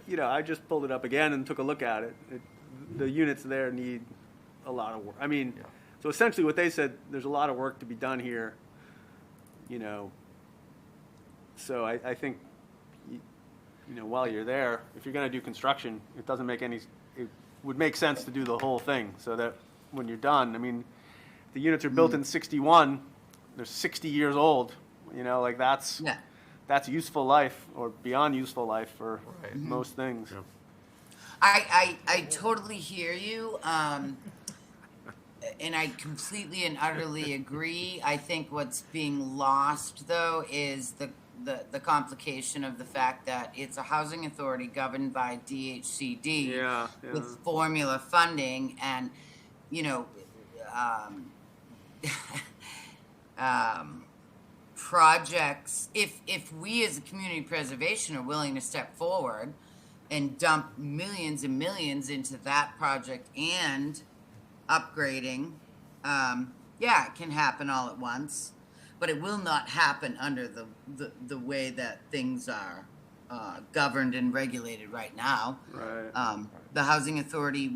you know, I just pulled it up again and took a look at it. The units there need a lot of work. I mean, Yeah. so essentially what they said, there's a lot of work to be done here, you know. So I think, you know, while you're there, if you're going to do construction, it would make sense to do the whole thing so that when you're done, I mean, the units are built in 61, they're 60 years old, you know, like that's useful life or beyond useful life for most things. Yeah. I totally hear you, and I completely and utterly agree. I think what's being lost, though, is the complication of the fact that it's a housing authority governed by DHCD Yeah, with formula funding, and, you know, projects, if we as a community preservation are willing to step forward and dump millions and millions into that project and upgrading, yeah, it can happen all at once, but it will not happen under the way that things are governed and regulated right now. Right. The housing authority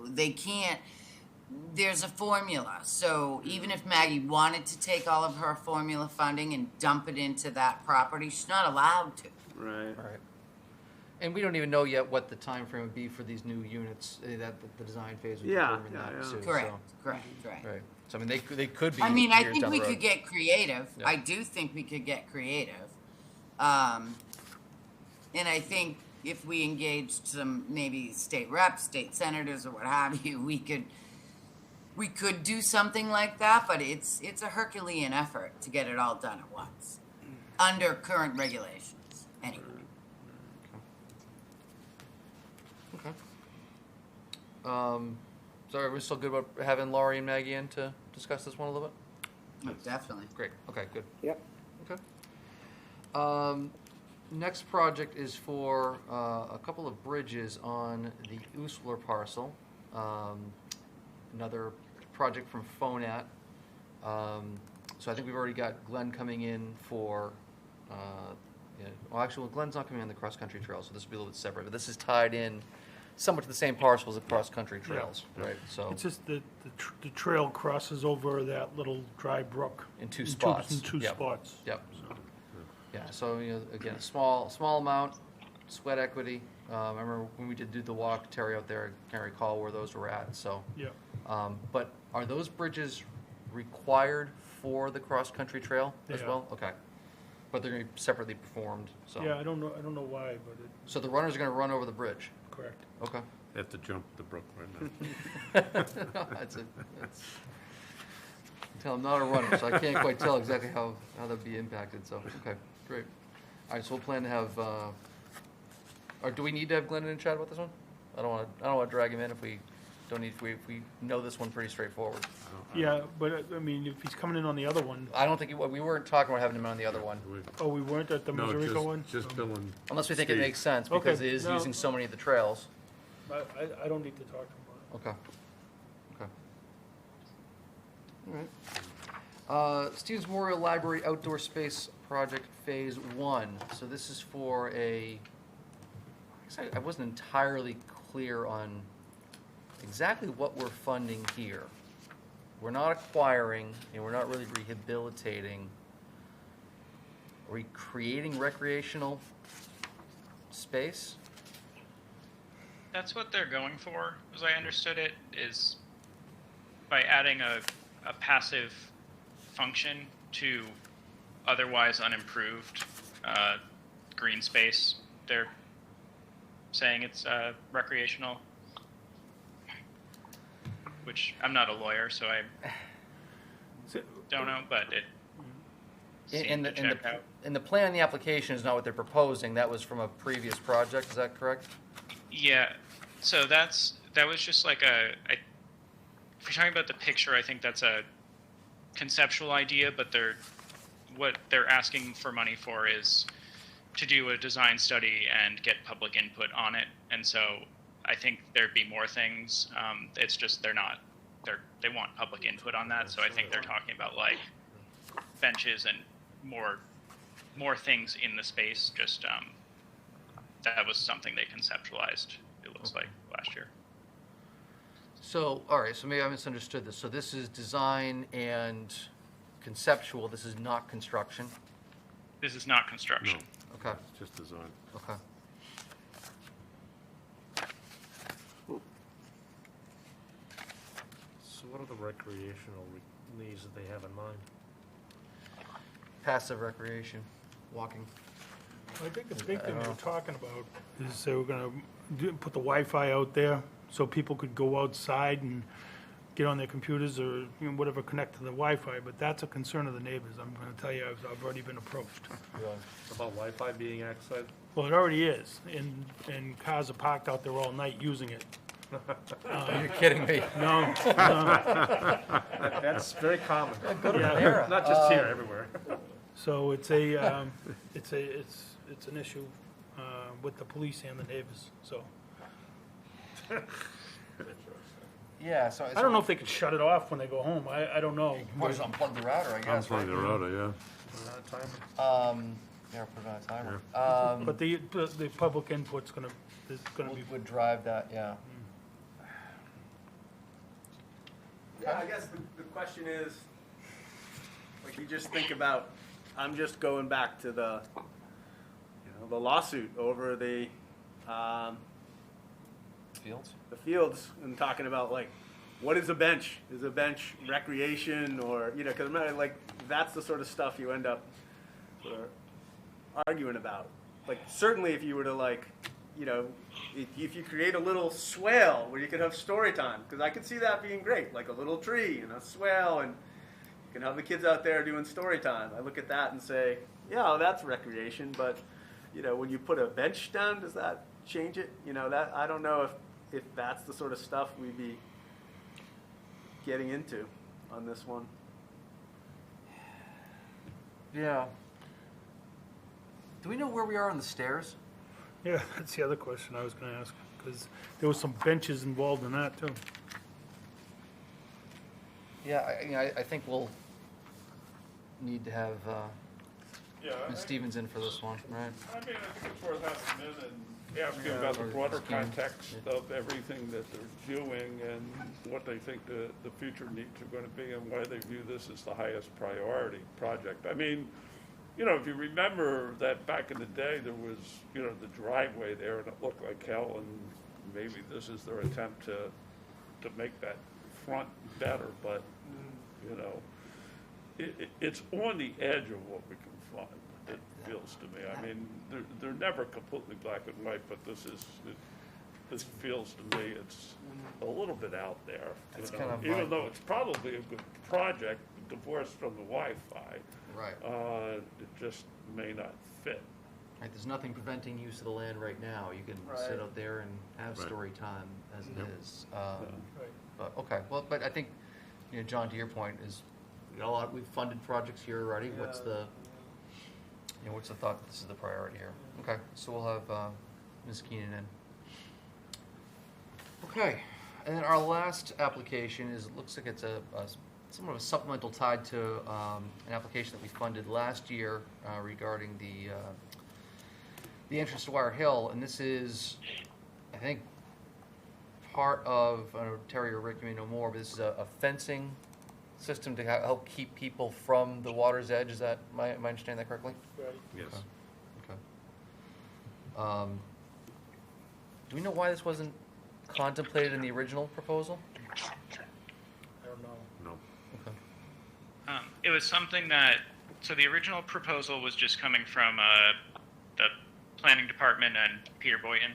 they can't, there's a formula. So even if Maggie wanted to take all of her formula funding and dump it into that property, she's not allowed to. Right. Right. And we don't even know yet what the time frame would be for these new units, that the design phase would Yeah, determine yeah, that yeah. too. Correct, So, correct, right. right. So I mean, they could be I mean, I years think down we the road. could get creative. Yeah. I do think we could get creative. And I think if we engaged some maybe state reps, state senators, or what have you, we could do something like that, but it's a Herculean effort to get it all done at once under current regulations. Anyway. Okay. So are we still good about having Laurie and Maggie in to discuss this one a little bit? Oh, definitely. Great. Okay, good. Yep. Okay. Next project is for a couple of bridges on the Usfler parcel. Another project from Fonat. So I think we've already got Glenn coming in for, well, actually, Glenn's not coming on the cross-country trail, so this will be a little bit separate. But this is tied in somewhat to the same parcel as the cross-country trails, right? So It's just the trail crosses over that little dry brook. in two spots. In two Yep. spots. Yep. Yeah, so, again, a small amount, sweat equity. I remember when we did do the walk, Terry out there, I can't recall where those were at, so. Yeah. But are those bridges required for the cross-country trail as They are. well? Okay. But they're going to be separately performed, so. Yeah, I don't know why, but So the runners are going to run over the bridge? correct. Okay. They have to jump the brook right now. Tell I'm not a runner, so I can't quite tell exactly how that'd be impacted, so, okay, great. All right, so we'll plan to have, or do we need to have Glenn in and chat about this one? I don't want to drag him in if we don't need, if we know this one pretty straightforward. Yeah, but I mean, if he's coming in on the other one, I don't think, we weren't talking about having him on the other one, we weren't at the No, Mesorenko one? just Bill and unless we think it Steve. makes sense, Okay, because it is no. using so many of the trails. I don't need to talk to him about it. Okay. Okay. All right. Stevens Memorial Library Outdoor Space Project Phase 1. So this is for I guess I wasn't entirely clear on exactly what we're funding here. We're not acquiring, and we're not really rehabilitating. Are we creating recreational space? That's what they're going for, as I understood it, is by adding a passive function to otherwise unimproved green space. They're saying it's recreational, which I'm not a lawyer, so I don't know, but it seemed to check out. And the plan in the application is not what they're proposing. That was from a previous project. Is that correct? Yeah, so that was just like if you're talking about the picture, I think that's a conceptual idea, but what they're asking for money for is to do a design study and get public input on it. And so I think there'd be more things. It's just they want public input on that. So I think they're talking about like benches and more things in the space. Just that was something they conceptualized, it looks like, last year. So, all right, so maybe I misunderstood this. So this is design and conceptual. This is not construction. This is not construction. Okay, it's just design. okay. So what are the recreational needs that they have in mind? Passive recreation, walking. I think the big thing they were talking about is they were gonna put the Wi-Fi out there so people could go outside and get on their computers or, whatever, connect to the Wi-Fi, but that's a concern of the neighbors. I'm gonna tell you, I've already been approached. About Wi-Fi being accessed? Well, it already is, and cars are parked out there all night using it. You're kidding me. No, That's very common. yeah. Not just here, everywhere. So it's an issue with the police and the neighbors, so. Yeah, so. I don't know if they could shut it off when they go home, I don't know. Or just unplug the router, I guess, right? Unplug the router, yeah. Yeah, put it on a timer. But the public input's is gonna be, Would drive that, yeah. Yeah, I guess the question is, like, you just think about, I'm just going back to the lawsuit over the Fields? the fields and talking about, like, what is a bench? Is a bench recreation or, because remember, like, that's the sort of stuff you end up sort of arguing about. Like, certainly if you were to, like, if you create a little swale where you could have story time, because I could see that being great, like a little tree and a swale, and you can have the kids out there doing story time. I look at that and say, yeah, that's recreation, but, when you put a bench down, does that change it? That I don't know if that's the sort of stuff we'd be getting into on this one. Yeah. Do we know where we are on the stairs? yeah, that's the other question I was gonna ask, because there was some benches involved in that too. Yeah, I think we'll need to have Yeah, Ms. Stevens in for this one, right? I mean, I think it's worth having them in and asking Yeah, about the or broader scheme. context of everything that they're doing and what they think the future needs are going to be and why they view this as the highest priority project. I mean, if you remember that back in the day, there was, the driveway there and it looked like hell, and maybe this is their attempt to make that front better, but, it's on the edge of what we can find, it feels to me. I mean, they're never completely black and white, but this feels to me it's a little bit out there. It's kind of even like- though it's probably a good project, divorced from the Wi-Fi, Right. it just may not fit. Right, there's nothing preventing use of the land right now. You can sit Right. out there and have Right. story time as it is. Right. But, okay, well, but I think, John, to your point, is, we've funded projects here already. What's the thought that this is the priority here? Okay, so we'll have Ms. Keenan in. Okay, and then our last application is, it looks like it's somewhat of a supplemental tied to an application that we funded last year regarding the entrance to Wire Hill, and this is, I think, part of, I don't know, Terry or Rick, you may know more, but this is a fencing system to help keep people from the water's edge. Is that, am I understanding that correctly? Right. Yes. Okay. Do we know why this wasn't contemplated in the original proposal? I don't know. No. Okay. It was something that, so the original proposal was just coming from the planning department and Peter Boynton.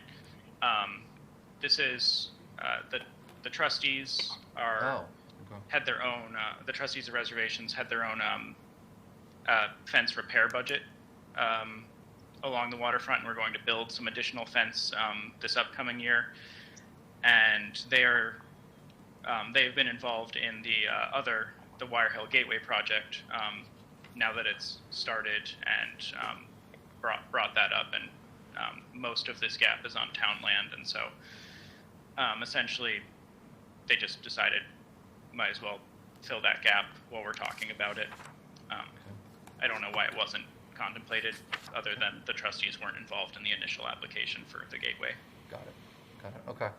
This is, the trustees Oh, okay. had their own, the trustees of reservations had their own fence repair budget along the waterfront, and we're going to build some additional fence this upcoming year. And they've been involved in the Wire Hill Gateway project now that it's started, and brought that up. And most of this gap is on town land, and so essentially they just decided might as well fill that gap while we're talking about it. I don't know why it wasn't contemplated, other than the trustees weren't involved in the initial application for the gateway. Got it. Okay.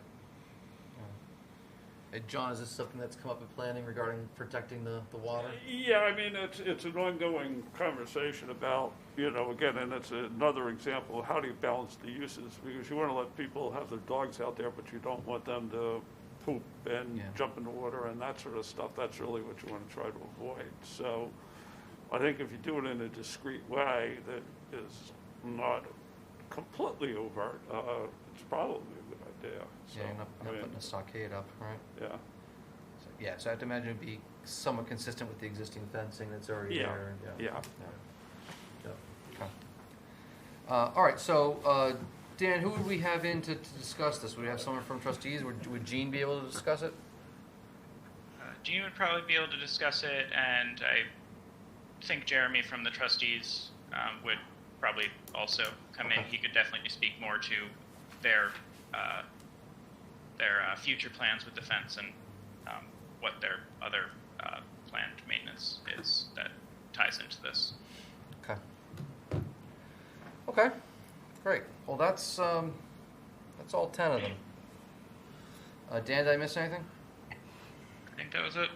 Hey, John, is this something that's come up in planning regarding protecting the water? Yeah, I mean, it's an ongoing conversation about, again, and it's another example of how do you balance the uses, because you want to let people have their dogs out there, but you don't want them to poop and jump in the water and that sort of stuff. That's really what you want to try to avoid. So I think if you do it in a discreet way that is not completely overt, it's probably a good idea. So, Yeah, you're not putting a stockade up, right? Yeah. Yeah, so I have to imagine it'd be somewhat consistent with the existing fencing that's already Yeah, there. yeah. Okay. All right, so, Dan, who would we have in to discuss this? Would we have someone from trustees? Would Jean be able to discuss it? Gene would probably be able to discuss it, and I think Jeremy from the trustees would probably also come in. He could definitely speak more to their future plans with the fence and what their other planned maintenance is that ties into this. Okay. Okay, great. Well, that's all 10 of them. Dan, did I miss anything? I think that was it.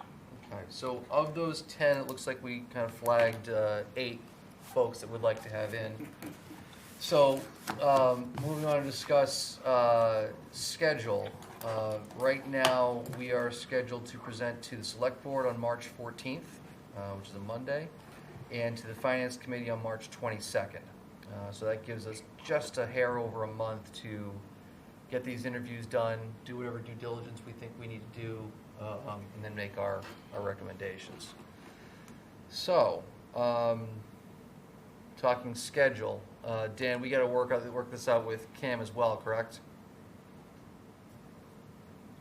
Okay, so of those 10, it looks like we kind of flagged 8 folks that would like to have in. So, moving on to discuss schedule. Right now, we are scheduled to present to the Select Board on March 14th, which is a Monday, and to the Finance Committee on March 22nd. So that gives us just a hair over a month to get these interviews done, do whatever due diligence we think we need to do, and then make our recommendations. So, talking schedule, Dan, we got to work this out with Cam as well, correct?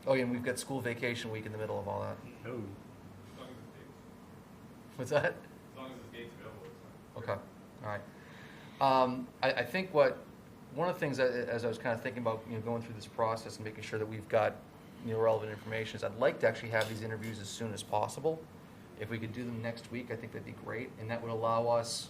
Oh, yeah, and we've got school vacation week in the middle of all that. Oh, What's that? As long as the gate's available, it's fine. Okay, all right. I think one of the things that, as I was kind of thinking about, going through this process and making sure that we've got, relevant information, is I'd like to actually have these interviews as soon as possible. If we could do them next week, I think that'd be great, and that would allow us,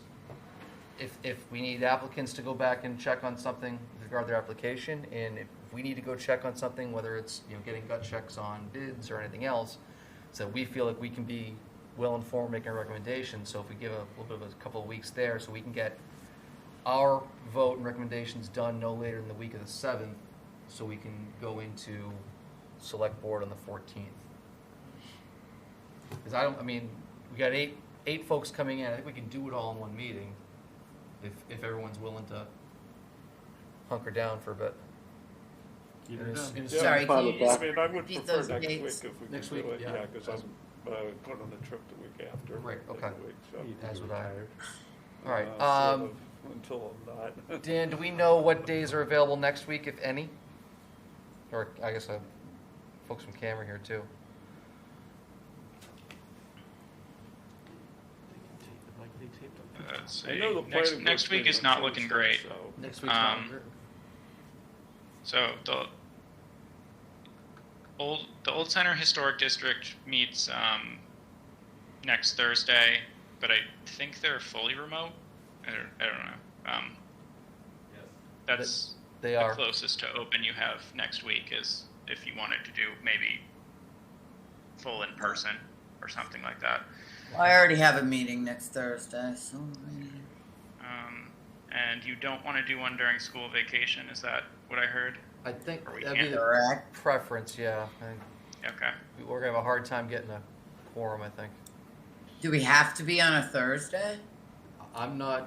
if we need applicants to go back and check on something with regard to their application, and if we need to go check on something, whether it's, getting gut checks on bids or anything else, so we feel like we can be well-informed making a recommendation. So if we give a little bit of a couple of weeks there, so we can get our vote and recommendations done no later than the week of the 7th, so we can go into Select Board on the 14th. Because we got eight folks coming in. I think we can do it all in one meeting, if everyone's willing to hunker down for a bit. Get And it it's- done. it's- Yeah, Sorry, fine can you with just I mean, I would repeat prefer those next week dates? if we could Next do week, it, yeah. yeah, because I'm going on a trip the week after. Right, in okay. the week, so, As would I. All right. sort of until I'm not. Dan, do we know what days are available next week, if any? Or I guess folks from Cam are here too. Let's I see. know the Next, planning next board's week meeting is on not looking Tuesday, great. so- Next week's not Um, good. So the Old Center Historic District meets next Thursday, but I think they're fully remote. I don't know. Yes. That's They the are. closest to open you have next week, is if you wanted to do maybe full in person or something like that. I already have a meeting next Thursday, so. And you don't want to do one during school vacation, is that what I heard? I think Or we that'd be can't. the Correct. preference, yeah. I think Okay. we're gonna have a hard time getting a quorum, I think. Do we have to be on a Thursday? I'm not, Uh,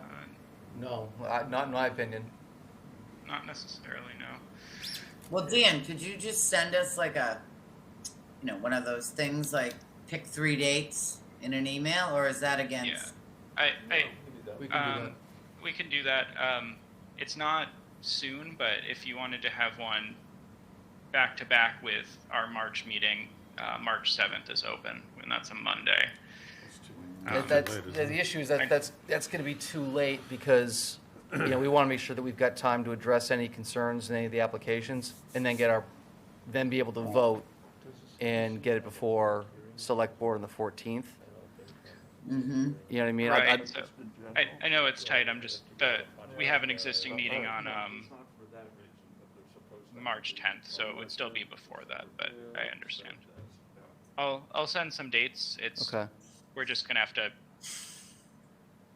no, not in my opinion. not necessarily, no. Well, Dan, could you just send us like a, one of those things like pick 3 dates in an email, or is that against? Yeah. I We can do that. we can do that. It's not soon, but if you wanted to have one back to back with our March meeting, March 7th is open, and that's a Monday. The issue is that's going to be too late because, we want to make sure that we've got time to address any concerns in any of the applications and then then be able to vote and get it before Select Board on the 14th. Mm-hmm. You know what I mean? Right. So I know it's tight. I'm just we have an existing meeting on March 10th, so it would still be before that, but I understand. I'll send some dates. Okay. We're just gonna have to.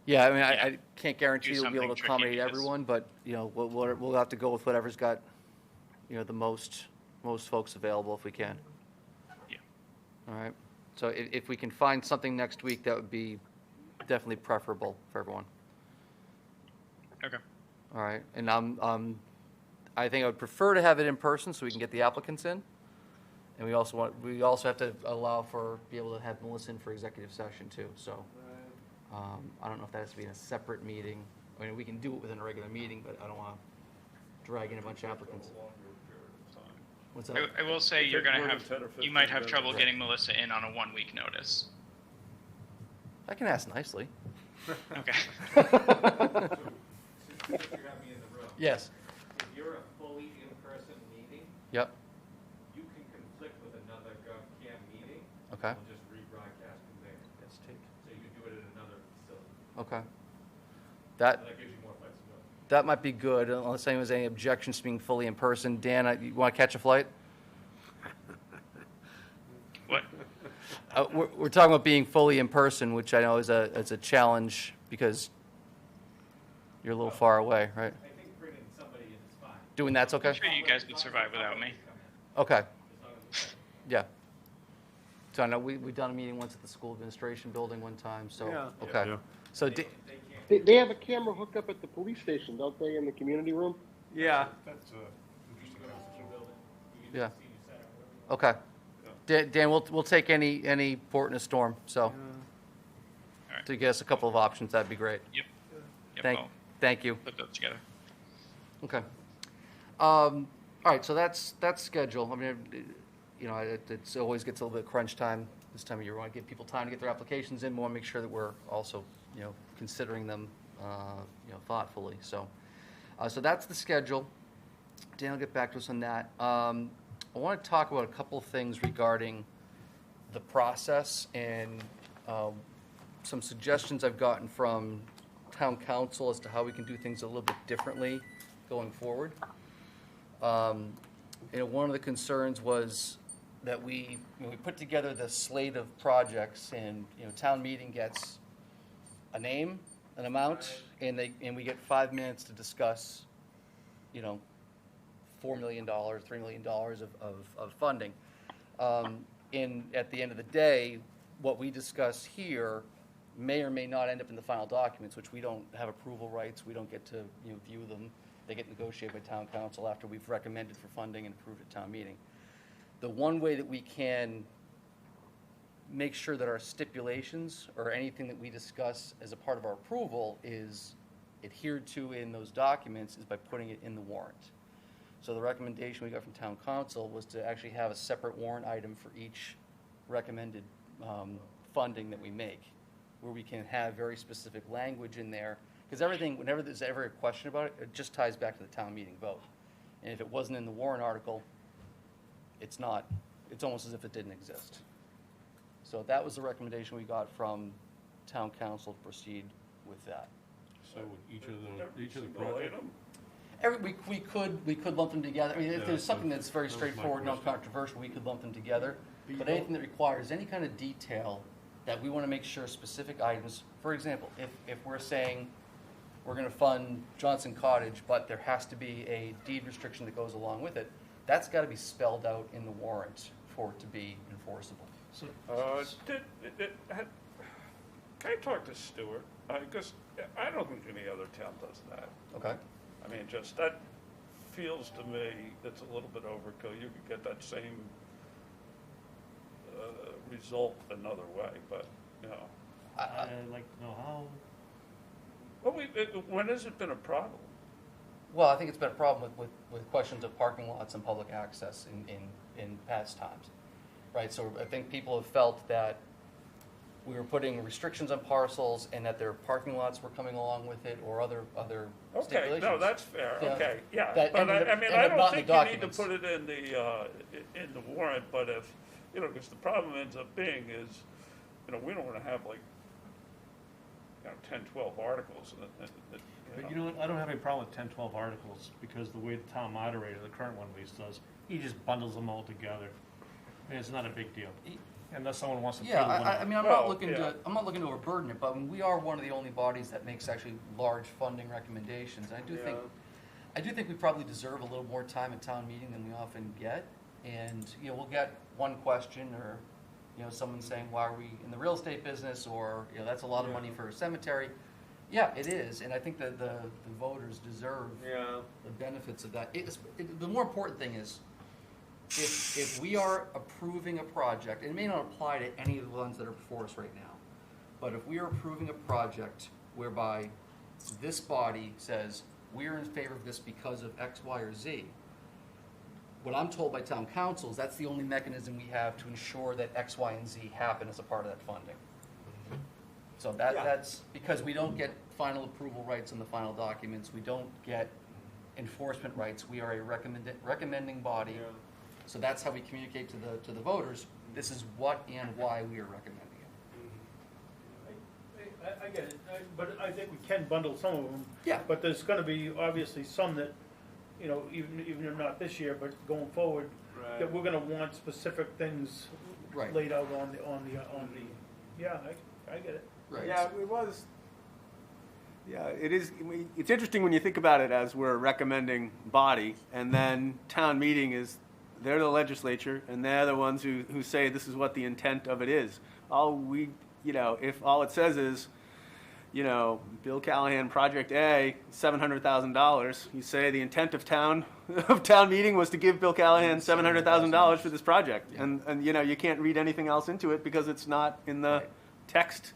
Yeah, I Yeah. I can't guarantee Do we'll be able to something tricky accommodate because- everyone, but, we'll have to go with whatever's got, the most folks available if we can. Yeah. All right. So if we can find something next week, that would be definitely preferable for everyone. Okay. All right. And I think I would prefer to have it in person so we can get the applicants in. And we also have to be able to have Melissa in for executive session too, so. I don't know if that has to be in a separate meeting. I mean, we can do it within a regular meeting, but I don't want to drag in a bunch of applicants. What's that? I will say If you're it's going more to than 10 or have, 15 you might have minutes. trouble getting Melissa in on a 1-week notice. I can ask nicely. Okay. Since you have me in the room, Yes. if you're a fully in-person meeting, Yep. you can conflict with another GovCAM meeting. Okay. We'll just rebroadcast from there. So you can do it at another facility. Okay. So That that gives you more flexibility. that might be good, unless anyone has any objections to being fully in person. Dan, you want to catch a flight? What? We're talking about being fully in person, which I know is a challenge because you're a little far away, right? I think bringing somebody in is fine. Doing that's okay? I'm sure you guys would survive without me. Okay, As long as it's yeah. So I know we've done a meeting once at the school administration building one time, so, Yeah. okay. Yeah. So, they can't. They have a camera hooked up at the police station, don't they, in the community room? Yeah. That's interesting. yeah, okay. Dan, we'll take any port in a storm, so. right. To get us a couple of options, that'd be great. Yep. Thank you. Put those together. Okay. All right, so that's schedule. I mean, you know, it always gets a little bit crunch time this time of year. We want to give people time to get their applications in. We want to make sure that we're also, you know, considering them, you know, thoughtfully. So, so that's the schedule. Dan will get back to us on that. I want to talk about a couple of things regarding the process and some suggestions I've gotten from town council as to how we can do things a little bit differently going forward. You know, one of the concerns was that we put together the slate of projects, and you know, town meeting gets a name, an amount, and we get 5 minutes to discuss, you know, $4 million, $3 million of funding. And at the end of the day, what we discuss here may or may not end up in the final documents, which we don't have approval rights. We don't get to, you know, view them. They get negotiated by town council after we've recommended for funding and approved at town meeting. The one way that we can make sure that our stipulations or anything that we discuss as a part of our approval is adhered to in those documents is by putting it in the warrant. So the recommendation we got from town council was to actually have a separate warrant item for each recommended funding that we make, where we can have very specific language in there. Because everything, whenever there's ever a question about it, it just ties back to the town meeting vote. And if it wasn't in the warrant article, it's not, it's almost as if it didn't exist. So that was the recommendation we got from town council to proceed with that. So each of the Single projects? item? We could lump them together. I mean, if Yeah, there's something so that's very that was my straightforward, question. non-controversial, we could lump them together. But anything that requires any kind of detail that we want to make sure specific items, for example, if we're saying we're going to fund Johnson Cottage, but there has to be a deed restriction that goes along with it, that's got to be spelled out in the warrant for it to be enforceable. So, Can I talk to Stuart? Because I don't think any other town does that. Okay? I mean, just that feels to me it's a little bit overkill. You could get that same result another way, but, you know. I'd like to know how. Well, when has it been a problem? Well, I think it's been a problem with questions of parking lots and public access in past times, right? So I think people have felt that we were putting restrictions on parcels and that their parking lots were coming along with it or other Okay, stipulations. no, that's fair, Yeah. okay, yeah. That But ended up- I mean, ended I up don't not in think the you need to documents. put it in the warrant, but if, you know, because the problem ends up being is, you know, we don't want to have like, you know, 10, 12 articles. But you know what, I don't have any problem with 10, 12 articles, because the way the town moderator, the current one at least does, he just bundles them all together. And it's not a big deal, unless someone wants to pay the Yeah, one. I mean, I'm Well, not looking yeah. to overburden it, but we are one of the only bodies that makes actually large funding recommendations. I do think we probably deserve a little more time at town meeting than we often get. And, you know, we'll get one question or, you know, someone saying, why are we in the real estate business? Or, you know, that's a lot of money for a cemetery. Yeah, it is, and I think that the voters deserve Yeah. the benefits of that. The more important thing is, if we are approving a project, and it may not apply to any of the ones that are before us right now, but if we are approving a project whereby this body says, we're in favor of this because of X, Y, or Z, what I'm told by town council is that's the only mechanism we have to ensure that X, Y, and Z happen as a part of that funding. So that's because we don't get final approval rights on the final documents, we don't get enforcement rights, we are a recommending body. So that's how we communicate to the voters, this is what and why we are recommending it. I get it, but I think we can bundle some of them. Yeah. But there's gonna be obviously some that, you know, even if not this year, but going forward, that we're gonna want specific things Right. laid out on the, yeah, I get it. Right. Yeah, it was. Yeah, it is. It's interesting when you think about it as we're a recommending body, and then town meeting is, they're the legislature, and they're the ones who say this is what the intent of it is. If all it says is, Bill Callahan, Project A, $700,000, you say the intent of town meeting was to give Bill Callahan $700,000 for this project, Yeah. and you can't read anything else into it because it's not in the Right. text.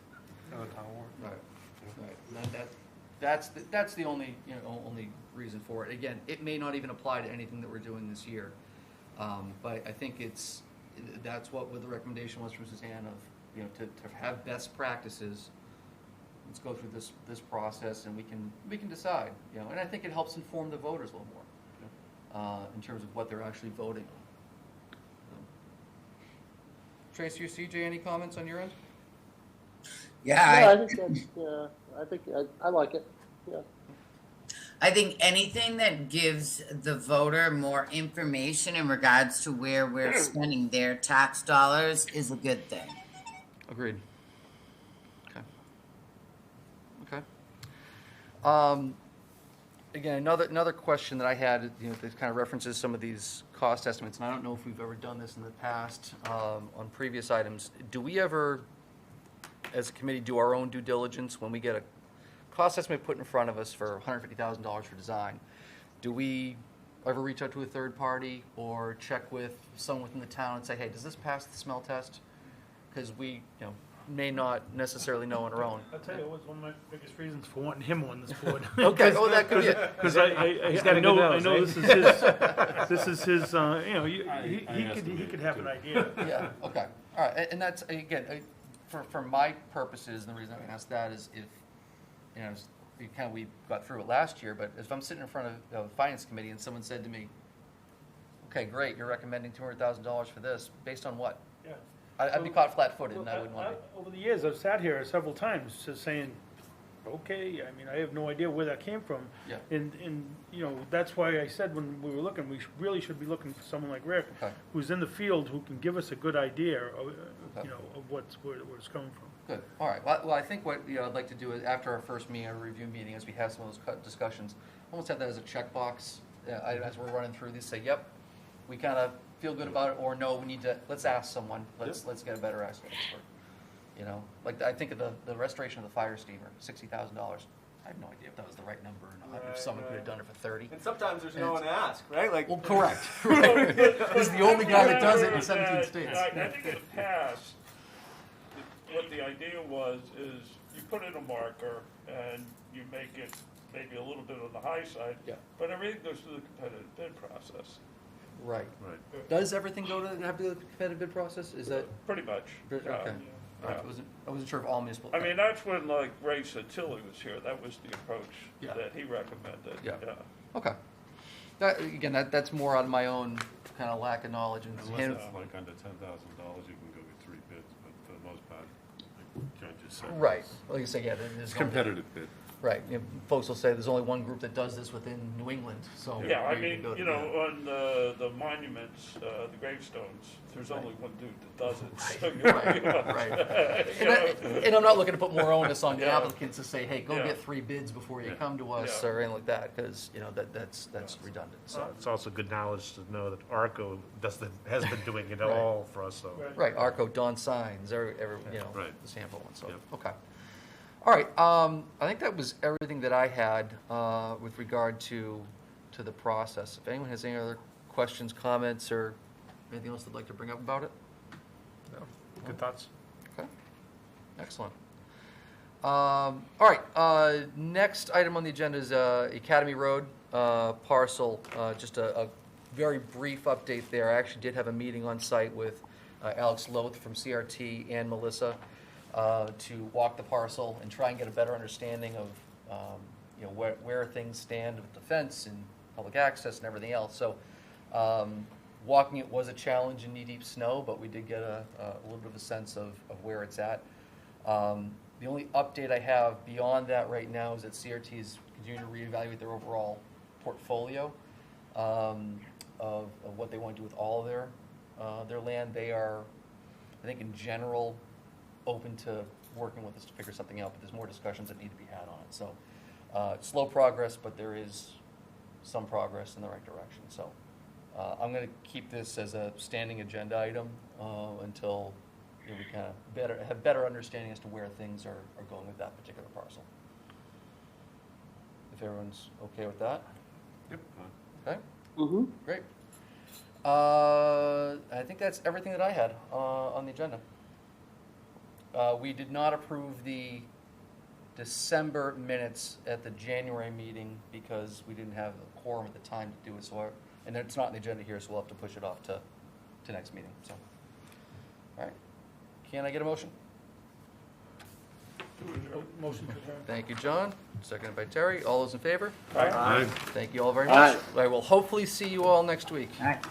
Right. That's the only, only reason for it. Again, it may not even apply to anything that we're doing this year. But I think that's what the recommendation was from Suzanne of, to have best practices. Let's go through this process and we can decide, and I think it helps inform the voters a little more, in terms of what they're actually voting on. Tracy or CJ, any comments on your end? Yeah, I think I like it. Yeah. I think anything that gives the voter more information in regards to where we're spending their tax dollars is a good thing. Agreed. Okay. Again, another question that I had, that kind of references some of these cost estimates, and I don't know if we've ever done this in the past, on previous items. Do we ever, as a committee, do our own due diligence when we get a cost estimate put in front of us for $150,000 for design? Do we ever reach out to a third party or check with someone within the town and say, hey, does this pass the smell test? Because we, may not necessarily know on our own. I'll tell you, it was one of my biggest reasons for wanting him on this board. Okay, oh, that could be it. Because I know this is his, he could have an idea. Yeah, okay, all right, and that's, again, for my purposes, and the reason I asked that is if, we got through it last year, but if I'm sitting in front of the finance committee and someone said to me, okay, great, you're recommending $200,000 for this, based on what? Yeah. I'd be caught flat-footed, and I wouldn't want to be. Over the years, I've sat here several times just saying, okay, I mean, I have no idea where that came from. Yeah. And that's why I said when we were looking, we really should be looking for someone like Rick, Okay. who's in the field, who can give us a good idea of, Okay. of where it's coming from. Good, all right, well, I think what, I'd like to do is, after our first meeting, our review meeting, as we have some of those discussions, almost have that as a checkbox, as we're running through these, say, yep, we kind of feel good about it, or no, we need to, let's ask someone, let's get a better estimate for, like, I think of the restoration of the fire steamer, $60,000. I have no idea if that was the right number or not, if someone could have done it for 30. And sometimes there's no one to ask, right? Like, Well, correct, right. This is the only guy that does it in 17 states. I think in the past, what the idea was is you put in a marker and you make it maybe a little bit on the high side, Yeah. but everything goes through the competitive bid process. Right. Right. Does everything have to go to the competitive bid process? Is that, Pretty much. okay. Yeah. I wasn't sure if all municipal. I mean, that's when, like, Ray Santilli was here, that was the approach Yeah. that he recommended. Yeah. Okay. That's more out of my own kind of lack of knowledge and Unless it's like under $10,000, you can go with 3 bids, but for the most part, like John just said. Right, like you say, yeah, there's It's only- competitive bid. Right, folks will say there's only one group that does this within New England, so. Yeah, I you mean, go to- on the monuments, the gravestones, there's only one dude that does it. So Right. And I'm not looking to put more onus on the Yeah. applicants to say, hey, go Yeah. get 3 bids before you Yeah. come to us, Yeah. or anything like that, because, that's redundant, so. It's also good knowledge to know that ARCO has been doing it all for us, so. Right, Arco, Dawn Signs, Right. the sample one, so, Yep. okay. All right, I think that was everything that I had with regard to the process. If anyone has any other questions, comments, or Anything else they'd like to bring up about it? Good thoughts? Okay, excellent. All right, next item on the agenda is Academy Road parcel. Just a very brief update there. I actually did have a meeting on site with Alex Loth from CRT and Melissa to walk the parcel and try and get a better understanding of where things stand with the fence and public access and everything else. So walking it was a challenge in knee-deep snow, but we did get a little bit of a sense of where it's at. The only update I have beyond that right now is that CRT is continuing to reevaluate their overall portfolio of what they want to do with all of their land. They are, I think in general, open to working with us to figure something out, but there's more discussions that need to be had on it. So slow progress, but there is some progress in the right direction. So I'm going to keep this as a standing agenda item until we kind of have better understanding as to where things are going with that particular parcel. If everyone's okay with that? Yep. Okay, Mm-hmm. great. I think that's everything that I had on the agenda. We did not approve the December minutes at the January meeting because we didn't have a quorum at the time to do it. And it's not on the agenda here, so we'll have to push it off to next meeting. So, all right. Can I get a motion? Motion to adjourn. Thank you, John. Seconded by Terry. All those in favor? Aye. Thank you all very Aye. much. I will hopefully see you all next week. All right.